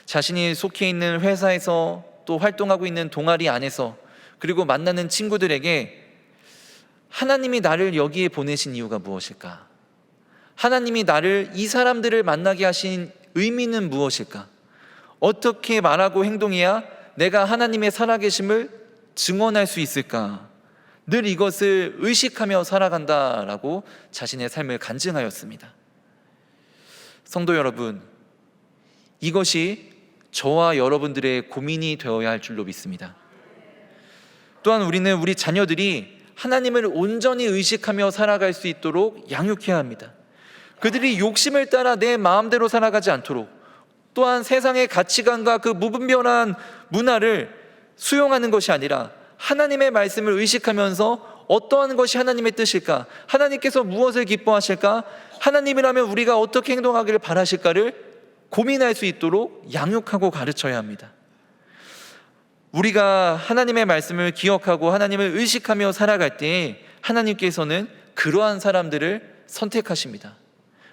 자신이 속해 있는 회사에서 또 활동하고 있는 동아리 안에서 그리고 만나는 친구들에게 하나님이 나를 여기에 보내신 이유가 무엇일까? 하나님이 나를 이 사람들을 만나게 하신 의미는 무엇일까? 어떻게 말하고 행동해야 내가 하나님의 살아계심을 증언할 수 있을까? 늘 이것을 의식하며 살아간다라고 자신의 삶을 간증하였습니다. 성도 여러분, 이것이 저와 여러분들의 고민이 되어야 할 줄로 믿습니다. 또한 우리는 우리 자녀들이 하나님을 온전히 의식하며 살아갈 수 있도록 양육해야 합니다. 그들이 욕심을 따라 내 마음대로 살아가지 않도록, 또한 세상의 가치관과 그 무분별한 문화를 수용하는 것이 아니라 하나님의 말씀을 의식하면서 어떠한 것이 하나님의 뜻일까? 하나님께서 무엇을 기뻐하실까? 하나님이라면 우리가 어떻게 행동하기를 바라실까를 고민할 수 있도록 양육하고 가르쳐야 합니다. 우리가 하나님의 말씀을 기억하고 하나님을 의식하며 살아갈 때 하나님께서는 그러한 사람들을 선택하십니다.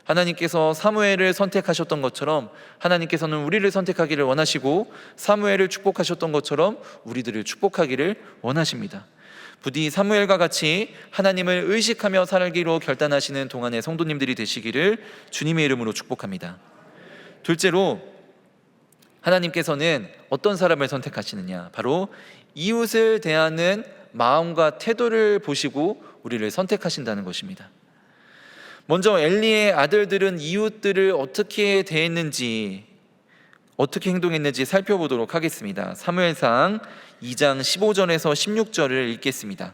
하나님께서 사무엘을 선택하셨던 것처럼 하나님께서는 우리를 선택하기를 원하시고, 사무엘을 축복하셨던 것처럼 우리들을 축복하기를 원하십니다. 부디 사무엘과 같이 하나님을 의식하며 살기로 결단하시는 동안의 성도님들이 되시기를 주님의 이름으로 축복합니다. 둘째로, 하나님께서는 어떤 사람을 선택하시느냐? 바로 이웃을 대하는 마음과 태도를 보시고 우리를 선택하신다는 것입니다. 먼저 엘리의 아들들은 이웃들을 어떻게 대했는지, 어떻게 행동했는지 살펴보도록 하겠습니다. 사무엘상 2장 15절에서 16절을 읽겠습니다.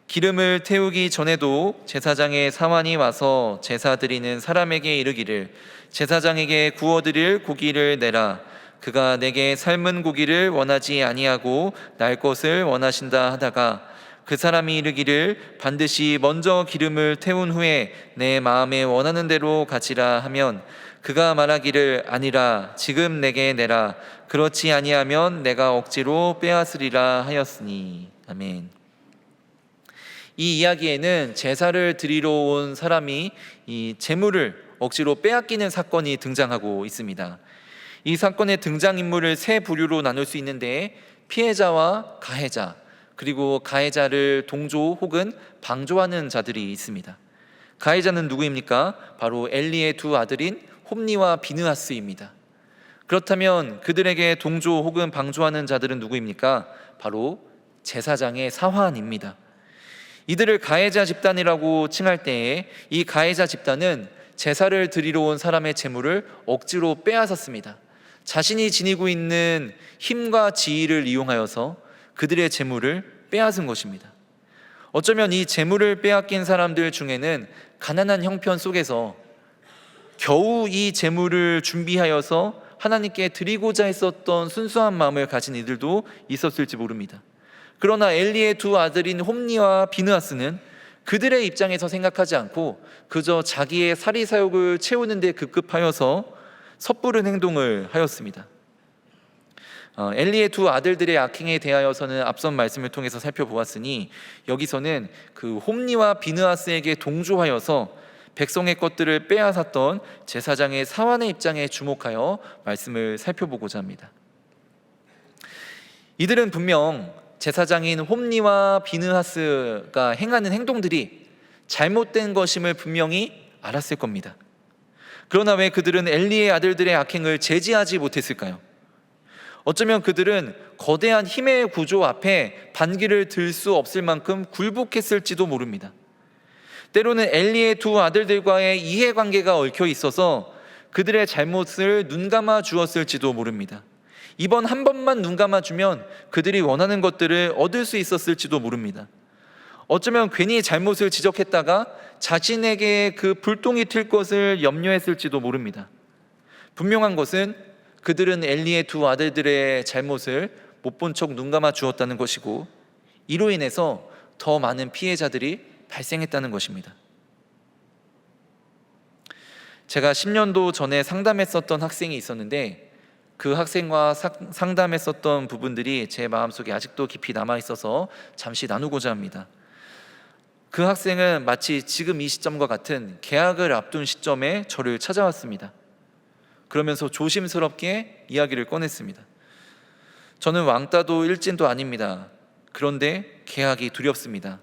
기름을 태우기 전에도 제사장의 사환이 와서 제사 드리는 사람에게 이르기를, 제사장에게 구워드릴 고기를 내라. 그가 내게 삶은 고기를 원하지 아니하고 날 것을 원하신다 하다가 그 사람이 이르기를, 반드시 먼저 기름을 태운 후에 내 마음에 원하는 대로 가지라 하면, 그가 말하기를, 아니라 지금 내게 내라. 그렇지 아니하면 내가 억지로 빼앗으리라 하였으니. 아멘. 이 이야기에는 제사를 드리러 온 사람이 이 제물을 억지로 빼앗기는 사건이 등장하고 있습니다. 이 사건의 등장인물을 세 부류로 나눌 수 있는데, 피해자와 가해자, 그리고 가해자를 동조 혹은 방조하는 자들이 있습니다. 가해자는 누구입니까? 바로 엘리의 두 아들인 홈니와 비느하스입니다. 그렇다면 그들에게 동조 혹은 방조하는 자들은 누구입니까? 바로 제사장의 사환입니다. 이들을 가해자 집단이라고 칭할 때에 이 가해자 집단은 제사를 드리러 온 사람의 재물을 억지로 빼앗았습니다. 자신이 지니고 있는 힘과 지위를 이용하여서 그들의 재물을 빼앗은 것입니다. 어쩌면 이 재물을 빼앗긴 사람들 중에는 가난한 형편 속에서 겨우 이 재물을 준비하여서 하나님께 드리고자 했었던 순수한 마음을 가진 이들도 있었을지 모릅니다. 그러나 엘리의 두 아들인 홈니와 비느하스는 그들의 입장에서 생각하지 않고 그저 자기의 사리사욕을 채우는 데 급급하여서 섣부른 행동을 하였습니다. 엘리의 두 아들들의 악행에 대하여서는 앞선 말씀을 통해서 살펴보았으니, 여기서는 그 홈니와 비느하스에게 동조하여서 백성의 것들을 빼앗았던 제사장의 사환의 입장에 주목하여 말씀을 살펴보고자 합니다. 이들은 분명 제사장인 홈니와 비느하스가 행하는 행동들이 잘못된 것임을 분명히 알았을 겁니다. 그러나 왜 그들은 엘리의 아들들의 악행을 제지하지 못했을까요? 어쩌면 그들은 거대한 힘의 구조 앞에 반기를 들 수 없을 만큼 굴복했을지도 모릅니다. 때로는 엘리의 두 아들들과의 이해관계가 얽혀 있어서 그들의 잘못을 눈감아 주었을지도 모릅니다. 이번 한 번만 눈감아 주면 그들이 원하는 것들을 얻을 수 있었을지도 모릅니다. 어쩌면 괜히 잘못을 지적했다가 자신에게 그 불똥이 튈 것을 염려했을지도 모릅니다. 분명한 것은 그들은 엘리의 두 아들들의 잘못을 못 본 척 눈감아 주었다는 것이고, 이로 인해서 더 많은 피해자들이 발생했다는 것입니다. 제가 10년도 전에 상담했었던 학생이 있었는데, 그 학생과 상담했었던 부분들이 제 마음속에 아직도 깊이 남아있어서 잠시 나누고자 합니다. 그 학생은 마치 지금 이 시점과 같은 개학을 앞둔 시점에 저를 찾아왔습니다. 그러면서 조심스럽게 이야기를 꺼냈습니다. 저는 왕따도 일진도 아닙니다. 그런데 개학이 두렵습니다.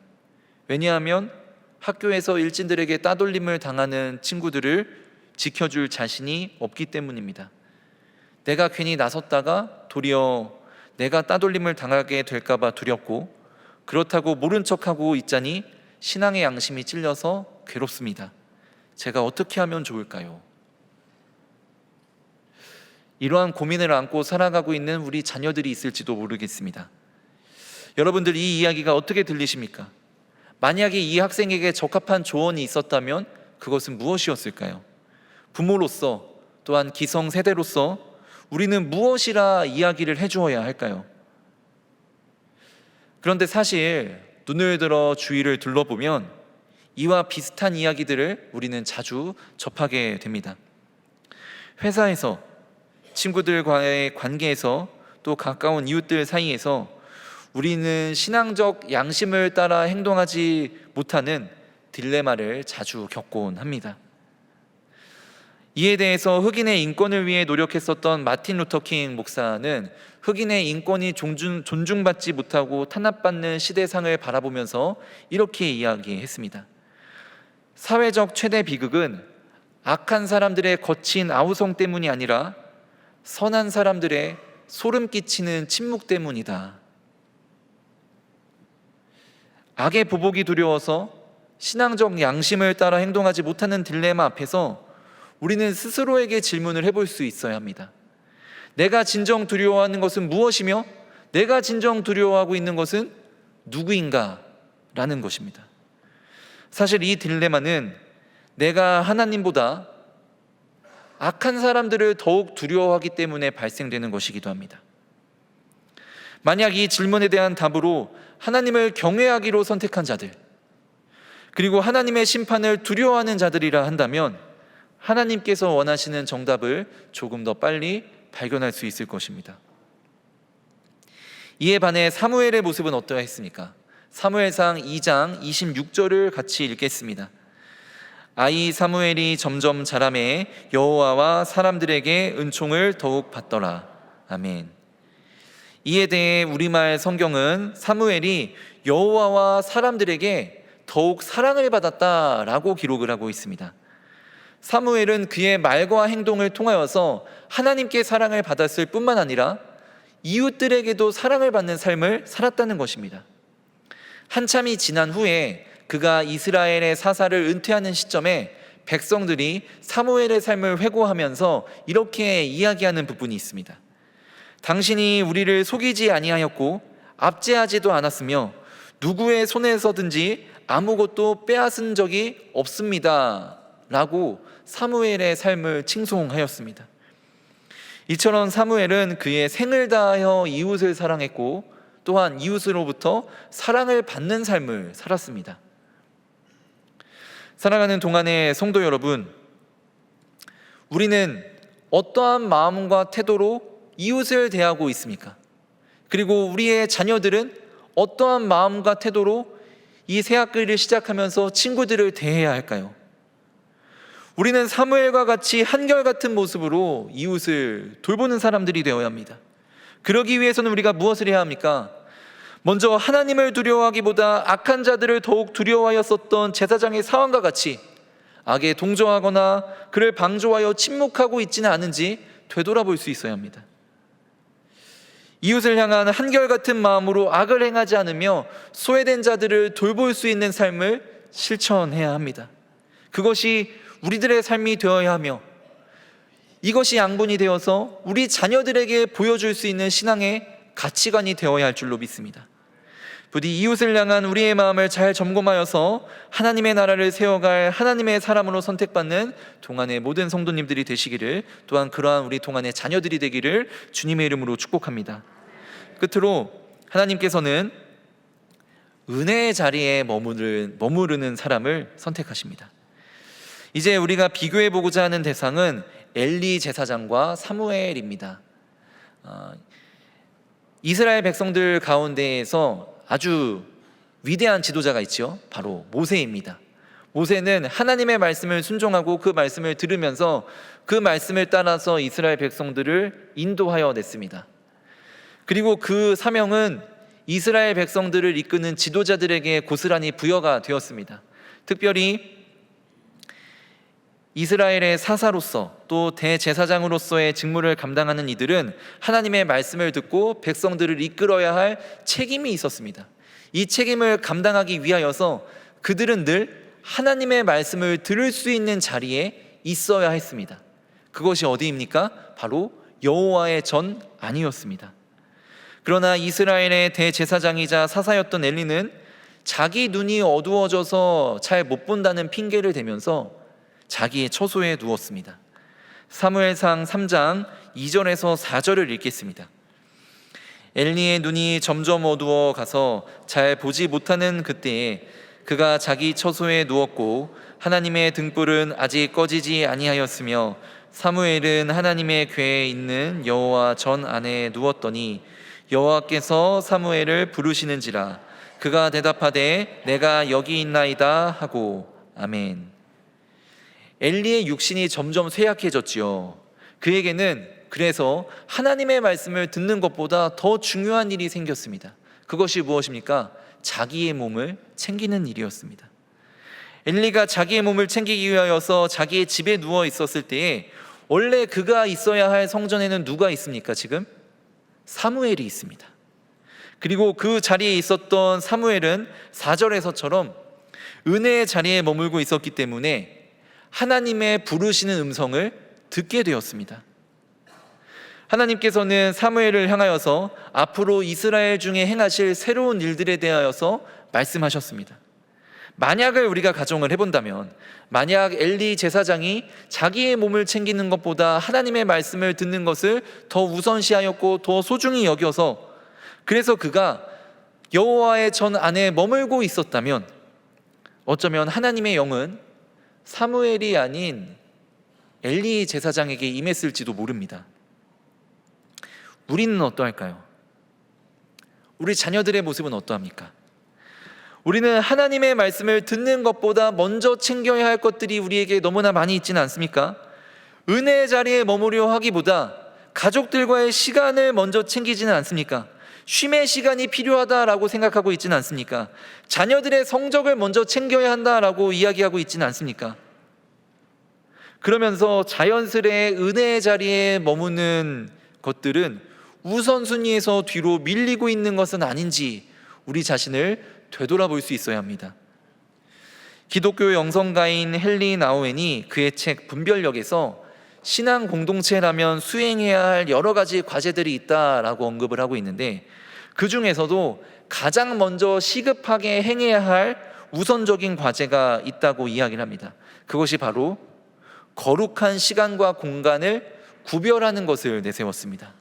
왜냐하면 학교에서 일진들에게 따돌림을 당하는 친구들을 지켜줄 자신이 없기 때문입니다. 내가 괜히 나섰다가 도리어 내가 따돌림을 당하게 될까 봐 두렵고, 그렇다고 모른 척하고 있자니 신앙의 양심이 찔려서 괴롭습니다. 제가 어떻게 하면 좋을까요? 이러한 고민을 안고 살아가고 있는 우리 자녀들이 있을지도 모르겠습니다. 여러분들, 이 이야기가 어떻게 들리십니까? 만약에 이 학생에게 적합한 조언이 있었다면 그것은 무엇이었을까요? 부모로서, 또한 기성세대로서 우리는 무엇이라 이야기를 해주어야 할까요? 그런데 사실 눈을 들어 주위를 둘러보면 이와 비슷한 이야기들을 우리는 자주 접하게 됩니다. 회사에서, 친구들과의 관계에서, 또 가까운 이웃들 사이에서 우리는 신앙적 양심을 따라 행동하지 못하는 딜레마를 자주 겪곤 합니다. 이에 대해서 흑인의 인권을 위해 노력했었던 마틴 루터킹 목사는 흑인의 인권이 존중받지 못하고 탄압받는 시대상을 바라보면서 이렇게 이야기했습니다. 사회적 최대 비극은 악한 사람들의 거친 아우성 때문이 아니라 선한 사람들의 소름 끼치는 침묵 때문이다. 악의 보복이 두려워서 신앙적 양심을 따라 행동하지 못하는 딜레마 앞에서 우리는 스스로에게 질문을 해볼 수 있어야 합니다. 내가 진정 두려워하는 것은 무엇이며 내가 진정 두려워하고 있는 것은 누구인가? 라는 것입니다. 사실 이 딜레마는 내가 하나님보다 악한 사람들을 더욱 두려워하기 때문에 발생되는 것이기도 합니다. 만약 이 질문에 대한 답으로 하나님을 경외하기로 선택한 자들, 그리고 하나님의 심판을 두려워하는 자들이라 한다면 하나님께서 원하시는 정답을 조금 더 빨리 발견할 수 있을 것입니다. 이에 반해 사무엘의 모습은 어떠했습니까? 사무엘상 2장 26절을 같이 읽겠습니다. 아이 사무엘이 점점 자라매 여호와와 사람들에게 은총을 더욱 받더라. 아멘. 이에 대해 우리말 성경은 사무엘이 여호와와 사람들에게 더욱 사랑을 받았다라고 기록을 하고 있습니다. 사무엘은 그의 말과 행동을 통하여서 하나님께 사랑을 받았을 뿐만 아니라 이웃들에게도 사랑을 받는 삶을 살았다는 것입니다. 한참이 지난 후에 그가 이스라엘의 사사를 은퇴하는 시점에 백성들이 사무엘의 삶을 회고하면서 이렇게 이야기하는 부분이 있습니다. 당신이 우리를 속이지 아니하였고 압제하지도 않았으며 누구의 손에서든지 아무것도 빼앗은 적이 없습니다. 라고 사무엘의 삶을 칭송하였습니다. 이처럼 사무엘은 그의 생을 다하여 이웃을 사랑했고 또한 이웃으로부터 사랑을 받는 삶을 살았습니다. 살아가는 동안의 성도 여러분, 우리는 어떠한 마음과 태도로 이웃을 대하고 있습니까? 그리고 우리의 자녀들은 어떠한 마음과 태도로 이 새학기를 시작하면서 친구들을 대해야 할까요? 우리는 사무엘과 같이 한결같은 모습으로 이웃을 돌보는 사람들이 되어야 합니다. 그러기 위해서는 우리가 무엇을 해야 합니까? 먼저 하나님을 두려워하기보다 악한 자들을 더욱 두려워하였었던 제사장의 사환과 같이 악에 동조하거나 그를 방조하여 침묵하고 있지는 않은지 되돌아볼 수 있어야 합니다. 이웃을 향한 한결같은 마음으로 악을 행하지 않으며 소외된 자들을 돌볼 수 있는 삶을 실천해야 합니다. 그것이 우리들의 삶이 되어야 하며 이것이 양분이 되어서 우리 자녀들에게 보여줄 수 있는 신앙의 가치관이 되어야 할 줄로 믿습니다. 부디 이웃을 향한 우리의 마음을 잘 점검하여서 하나님의 나라를 세워갈 하나님의 사람으로 선택받는 동안의 모든 성도님들이 되시기를, 또한 그러한 우리 동안의 자녀들이 되기를 주님의 이름으로 축복합니다. 끝으로 하나님께서는 은혜의 자리에 머무르는 사람을 선택하십니다. 이제 우리가 비교해보고자 하는 대상은 엘리 제사장과 사무엘입니다. 이스라엘 백성들 가운데에서 아주 위대한 지도자가 있죠. 바로 모세입니다. 모세는 하나님의 말씀을 순종하고 그 말씀을 들으면서 그 말씀을 따라서 이스라엘 백성들을 인도하여 냈습니다. 그리고 그 사명은 이스라엘 백성들을 이끄는 지도자들에게 고스란히 부여가 되었습니다. 특별히 이스라엘의 사사로서 또 대제사장으로서의 직무를 감당하는 이들은 하나님의 말씀을 듣고 백성들을 이끌어야 할 책임이 있었습니다. 이 책임을 감당하기 위하여서 그들은 늘 하나님의 말씀을 들을 수 있는 자리에 있어야 했습니다. 그것이 어디입니까? 바로 여호와의 전 안이었습니다. 그러나 이스라엘의 대제사장이자 사사였던 엘리는 자기 눈이 어두워져서 잘 못 본다는 핑계를 대면서 자기의 처소에 누웠습니다. 사무엘상 3장 2절에서 4절을 읽겠습니다. 엘리의 눈이 점점 어두워 가서 잘 보지 못하는 그때에 그가 자기 처소에 누웠고 하나님의 등불은 아직 꺼지지 아니하였으며 사무엘은 하나님의 궤에 있는 여호와 전 안에 누웠더니 여호와께서 사무엘을 부르시는지라 그가 대답하되 내가 여기 있나이다 하고 아멘. 엘리의 육신이 점점 쇠약해졌지요. 그에게는 그래서 하나님의 말씀을 듣는 것보다 더 중요한 일이 생겼습니다. 그것이 무엇입니까? 자기의 몸을 챙기는 일이었습니다. 엘리가 자기의 몸을 챙기기 위하여서 자기의 집에 누워 있었을 때에 원래 그가 있어야 할 성전에는 누가 있습니까? 지금 사무엘이 있습니다. 그리고 그 자리에 있었던 사무엘은 4절에서처럼 은혜의 자리에 머물고 있었기 때문에 하나님의 부르시는 음성을 듣게 되었습니다. 하나님께서는 사무엘을 향하여서 앞으로 이스라엘 중에 행하실 새로운 일들에 대하여서 말씀하셨습니다. 만약을 우리가 가정을 해본다면 만약 엘리 제사장이 자기의 몸을 챙기는 것보다 하나님의 말씀을 듣는 것을 더 우선시하였고 더 소중히 여겨서 그래서 그가 여호와의 전 안에 머물고 있었다면 어쩌면 하나님의 영은 사무엘이 아닌 엘리 제사장에게 임했을지도 모릅니다. 우리는 어떠할까요? 우리 자녀들의 모습은 어떠합니까? 우리는 하나님의 말씀을 듣는 것보다 먼저 챙겨야 할 것들이 우리에게 너무나 많이 있지는 않습니까? 은혜의 자리에 머무려 하기보다 가족들과의 시간을 먼저 챙기지는 않습니까? 쉼의 시간이 필요하다라고 생각하고 있지는 않습니까? 자녀들의 성적을 먼저 챙겨야 한다라고 이야기하고 있지는 않습니까? 그러면서 자연스레 은혜의 자리에 머무는 것들은 우선순위에서 뒤로 밀리고 있는 것은 아닌지 우리 자신을 되돌아볼 수 있어야 합니다. 기독교 영성가인 헨리 나우엔이 그의 책 분별력에서 신앙 공동체라면 수행해야 할 여러 가지 과제들이 있다라고 언급을 하고 있는데 그 중에서도 가장 먼저 시급하게 행해야 할 우선적인 과제가 있다고 이야기를 합니다. 그것이 바로 거룩한 시간과 공간을 구별하는 것을 내세웠습니다.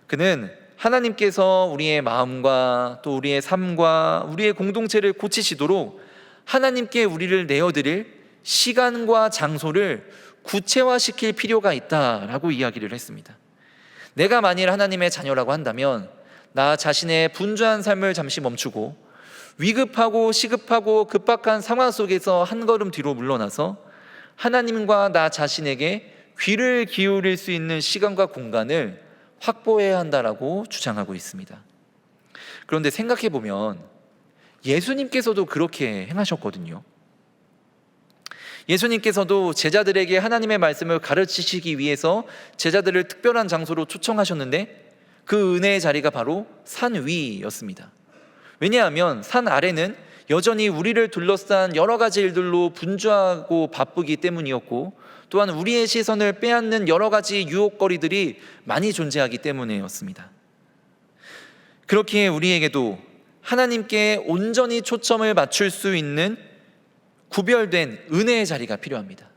그는 하나님께서 우리의 마음과 또 우리의 삶과 우리의 공동체를 고치시도록 하나님께 우리를 내어드릴 시간과 장소를 구체화시킬 필요가 있다라고 이야기를 했습니다. 내가 만일 하나님의 자녀라고 한다면 나 자신의 분주한 삶을 잠시 멈추고 위급하고 시급하고 급박한 상황 속에서 한 걸음 뒤로 물러나서 하나님과 나 자신에게 귀를 기울일 수 있는 시간과 공간을 확보해야 한다라고 주장하고 있습니다. 그런데 생각해 보면 예수님께서도 그렇게 행하셨거든요. 예수님께서도 제자들에게 하나님의 말씀을 가르치시기 위해서 제자들을 특별한 장소로 초청하셨는데 그 은혜의 자리가 바로 산 위였습니다. 왜냐하면 산 아래는 여전히 우리를 둘러싼 여러 가지 일들로 분주하고 바쁘기 때문이었고 또한 우리의 시선을 빼앗는 여러 가지 유혹거리들이 많이 존재하기 때문이었습니다. 그렇기에 우리에게도 하나님께 온전히 초점을 맞출 수 있는 구별된 은혜의 자리가 필요합니다.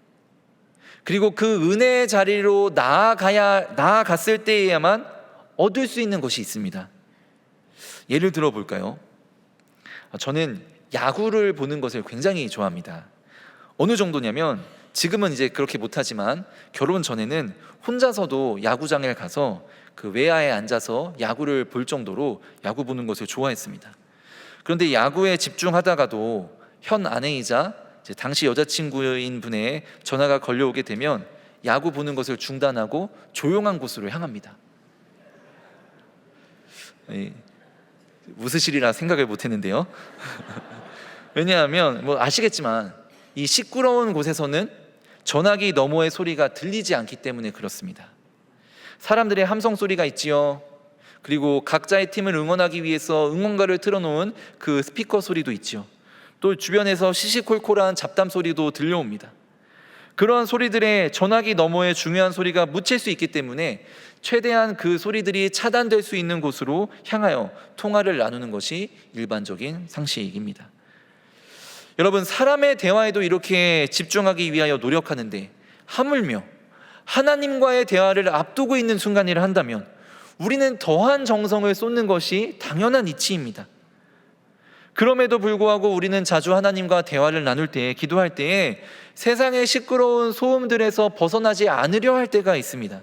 그리고 그 은혜의 자리로 나아갔을 때에야만 얻을 수 있는 것이 있습니다. 예를 들어 볼까요? 저는 야구를 보는 것을 굉장히 좋아합니다. 어느 정도냐면 지금은 이제 그렇게 못하지만 결혼 전에는 혼자서도 야구장에 가서 그 외야에 앉아서 야구를 볼 정도로 야구 보는 것을 좋아했습니다. 그런데 야구에 집중하다가도 현 아내이자 이제 당시 여자친구인 분의 전화가 걸려오게 되면 야구 보는 것을 중단하고 조용한 곳으로 향합니다. 웃으시리라 생각을 못했는데요. 왜냐하면 뭐 아시겠지만 이 시끄러운 곳에서는 전화기 너머의 소리가 들리지 않기 때문에 그렇습니다. 사람들의 함성 소리가 있지요. 그리고 각자의 팀을 응원하기 위해서 응원가를 틀어놓은 그 스피커 소리도 있지요. 또 주변에서 시시콜콜한 잡담 소리도 들려옵니다. 그러한 소리들의 전화기 너머의 중요한 소리가 묻힐 수 있기 때문에 최대한 그 소리들이 차단될 수 있는 곳으로 향하여 통화를 나누는 것이 일반적인 상식입니다. 여러분, 사람의 대화에도 이렇게 집중하기 위하여 노력하는데 하물며 하나님과의 대화를 앞두고 있는 순간이라 한다면 우리는 더한 정성을 쏟는 것이 당연한 이치입니다. 그럼에도 불구하고 우리는 자주 하나님과 대화를 나눌 때, 기도할 때에 세상의 시끄러운 소음들에서 벗어나지 않으려 할 때가 있습니다.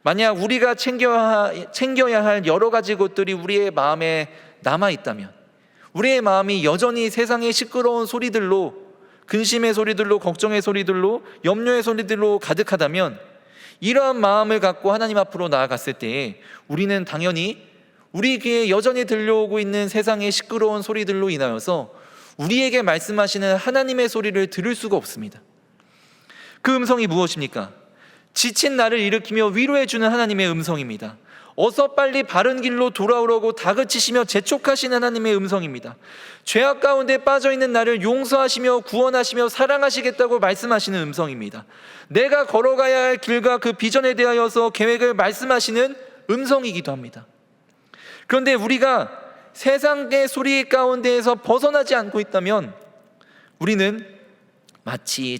만약 우리가 챙겨야 할 여러 가지 것들이 우리의 마음에 남아 있다면, 우리의 마음이 여전히 세상의 시끄러운 소리들로, 근심의 소리들로, 걱정의 소리들로, 염려의 소리들로 가득하다면, 이러한 마음을 갖고 하나님 앞으로 나아갔을 때에 우리는 당연히 우리 귀에 여전히 들려오고 있는 세상의 시끄러운 소리들로 인하여서 우리에게 말씀하시는 하나님의 소리를 들을 수가 없습니다. 그 음성이 무엇입니까? 지친 나를 일으키며 위로해주는 하나님의 음성입니다. 어서 빨리 바른 길로 돌아오라고 다그치시며 재촉하시는 하나님의 음성입니다. 죄악 가운데 빠져있는 나를 용서하시며 구원하시며 사랑하시겠다고 말씀하시는 음성입니다. 내가 걸어가야 할 길과 그 비전에 대하여서 계획을 말씀하시는 음성이기도 합니다. 그런데 우리가 세상의 소리 가운데에서 벗어나지 않고 있다면 우리는 마치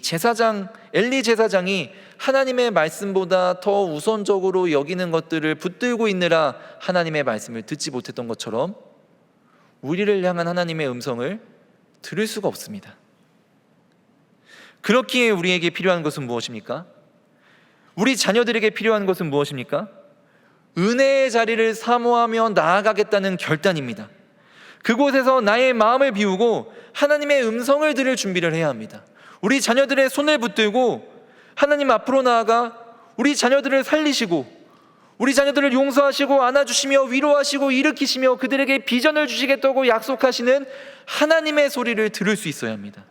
엘리 제사장이 하나님의 말씀보다 더 우선적으로 여기는 것들을 붙들고 있느라 하나님의 말씀을 듣지 못했던 것처럼 우리를 향한 하나님의 음성을 들을 수가 없습니다. 그렇기에 우리에게 필요한 것은 무엇입니까? 우리 자녀들에게 필요한 것은 무엇입니까? 은혜의 자리를 사모하며 나아가겠다는 결단입니다. 그곳에서 나의 마음을 비우고 하나님의 음성을 들을 준비를 해야 합니다. 우리 자녀들의 손을 붙들고 하나님 앞으로 나아가 우리 자녀들을 살리시고 우리 자녀들을 용서하시고 안아주시며 위로하시고 일으키시며 그들에게 비전을 주시겠다고 약속하시는 하나님의 소리를 들을 수 있어야 합니다.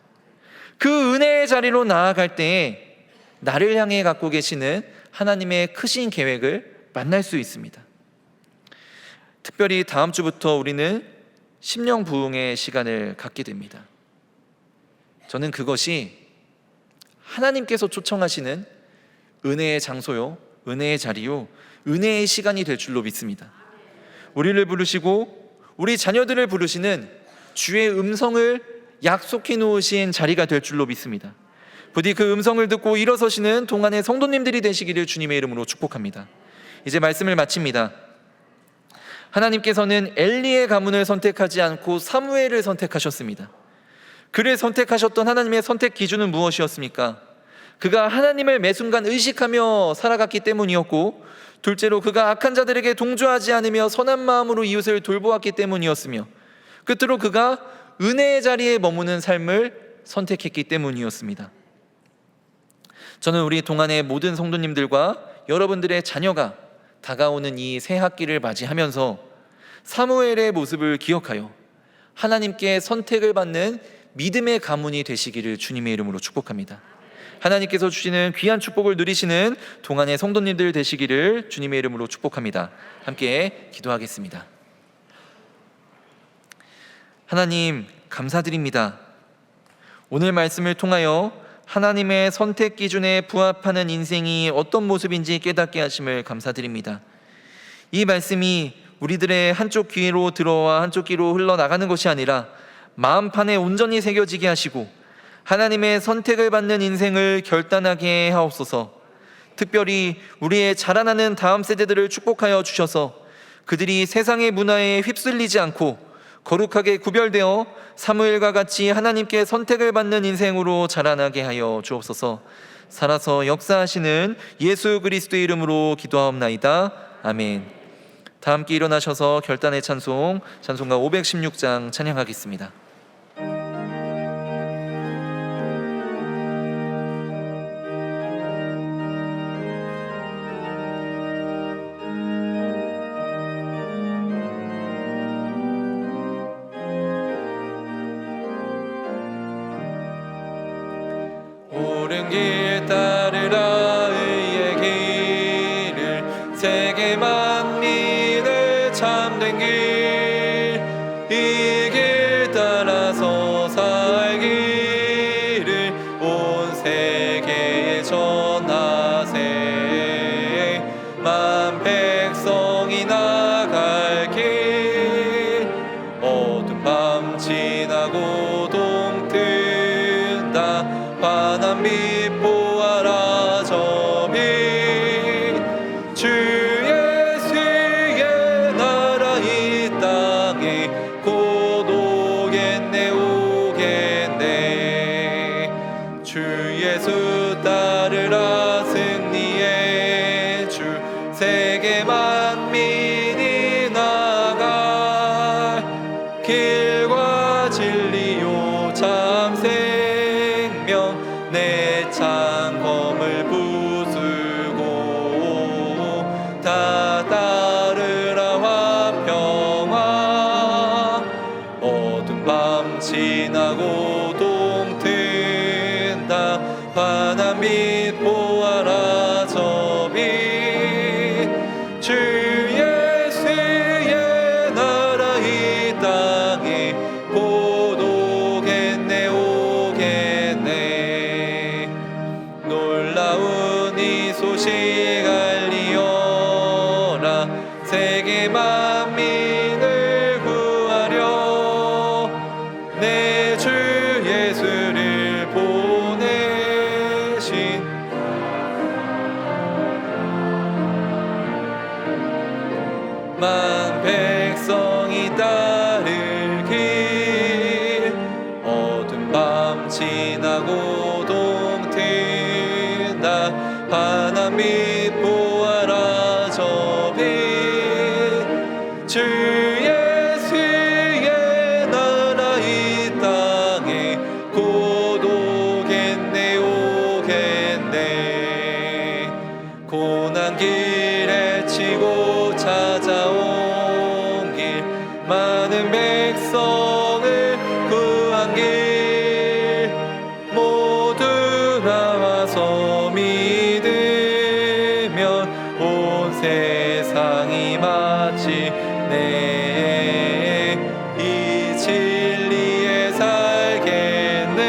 그 은혜의 자리로 나아갈 때에 나를 향해 갖고 계시는 하나님의 크신 계획을 만날 수 있습니다. 특별히 다음 주부터 우리는 심령 부흥의 시간을 갖게 됩니다. 저는 그것이 하나님께서 초청하시는 은혜의 장소요, 은혜의 자리요, 은혜의 시간이 될 줄로 믿습니다. 우리를 부르시고 우리 자녀들을 부르시는 주의 음성을 약속해 놓으신 자리가 될 줄로 믿습니다. 부디 그 음성을 듣고 일어서시는 동안의 성도님들이 되시기를 주님의 이름으로 축복합니다. 이제 말씀을 마칩니다. 하나님께서는 엘리의 가문을 선택하지 않고 사무엘을 선택하셨습니다. 그를 선택하셨던 하나님의 선택 기준은 무엇이었습니까? 그가 하나님을 매 순간 의식하며 살아갔기 때문이었고, 둘째로 그가 악한 자들에게 동조하지 않으며 선한 마음으로 이웃을 돌보았기 때문이었으며, 끝으로 그가 은혜의 자리에 머무는 삶을 선택했기 때문이었습니다. 저는 우리 동안의 모든 성도님들과 여러분들의 자녀가 다가오는 이 새 학기를 맞이하면서 사무엘의 모습을 기억하여 하나님께 선택을 받는 믿음의 가문이 되시기를 주님의 이름으로 축복합니다. 하나님께서 주시는 귀한 축복을 누리시는 동안의 성도님들 되시기를 주님의 이름으로 축복합니다. 함께 기도하겠습니다. 하나님, 감사드립니다. 오늘 말씀을 통하여 하나님의 선택 기준에 부합하는 인생이 어떤 모습인지 깨닫게 하심을 감사드립니다. 이 말씀이 우리들의 한쪽 귀로 들어와 한쪽 귀로 흘러나가는 것이 아니라 마음판에 온전히 새겨지게 하시고 하나님의 선택을 받는 인생을 결단하게 하옵소서. 특별히 우리의 자라나는 다음 세대들을 축복하여 주셔서 그들이 세상의 문화에 휩쓸리지 않고 거룩하게 구별되어 사무엘과 같이 하나님께 선택을 받는 인생으로 자라나게 하여 주옵소서. 살아서 역사하시는 예수 그리스도의 이름으로 기도하옵나이다. 아멘. 다 함께 일어나셔서 결단의 찬송가 516장 찬양하겠습니다. 오 옳은 길 따르라 의의 길을 세계 만민의 참된 길 이 길 따라서 살기를 온 세계에 전하세 만 백성이 나갈 길 어두운 밤 지나고 동 뜬다 환한 빛 보아라 저 빛 주 예수의 나라 이 땅에 곧 오겠네 오겠네 주 예수 따르라 승리의 주 세계 만민이 나갈 길과 진리요 참 생명 내 창검을 부수고 다 따르라 화평화 어두운 밤 지나고 동 튼다 환한 빛 보아라 저 빛 주 예수의 나라 이 땅에 곧 오겠네 오겠네 놀라운 이 소식 알리어라 세계 만민을 구하려 내 주 예수를 보내신 만 백성이 따를 길 어두운 밤 지나고 동 튼다 환한 빛 보아라 저 빛 주 예수의 나라 이 땅에 곧 오겠네 오겠네 고난 길에 치고 찾아온 길 많은 백성을 구한 길 모두 나와서 믿으면 온 세상이 마치 이 진리에 살겠네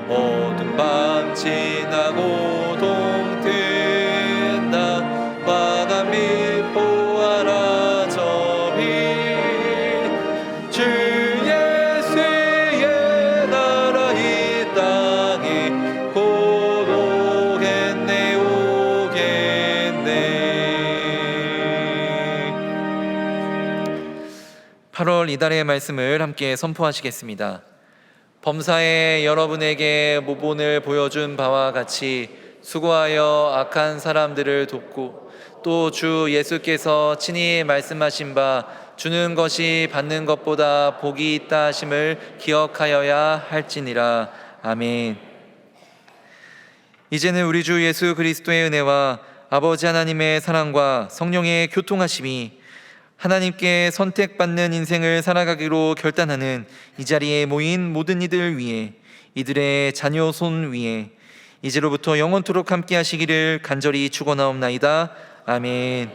어두운 밤 지나고 동 뜬다 환한 빛 보아라 저 빛 주 예수의 나라 이 땅에 곧 오겠네 오겠네 8월 이달의 말씀을 함께 선포하시겠습니다. 범사에 여러분에게 모본을 보여준 바와 같이 수고하여 악한 사람들을 돕고 또 주 예수께서 친히 말씀하신 바 주는 것이 받는 것보다 복이 있다 하심을 기억하여야 할지니라. 아멘. 이제는 우리 주 예수 그리스도의 은혜와 아버지 하나님의 사랑과 성령의 교통하심이 하나님께 선택받는 인생을 살아가기로 결단하는 이 자리에 모인 모든 이들 위해 이들의 자녀 손 위에 이제로부터 영원토록 함께 하시기를 간절히 축원하옵나이다. 아멘.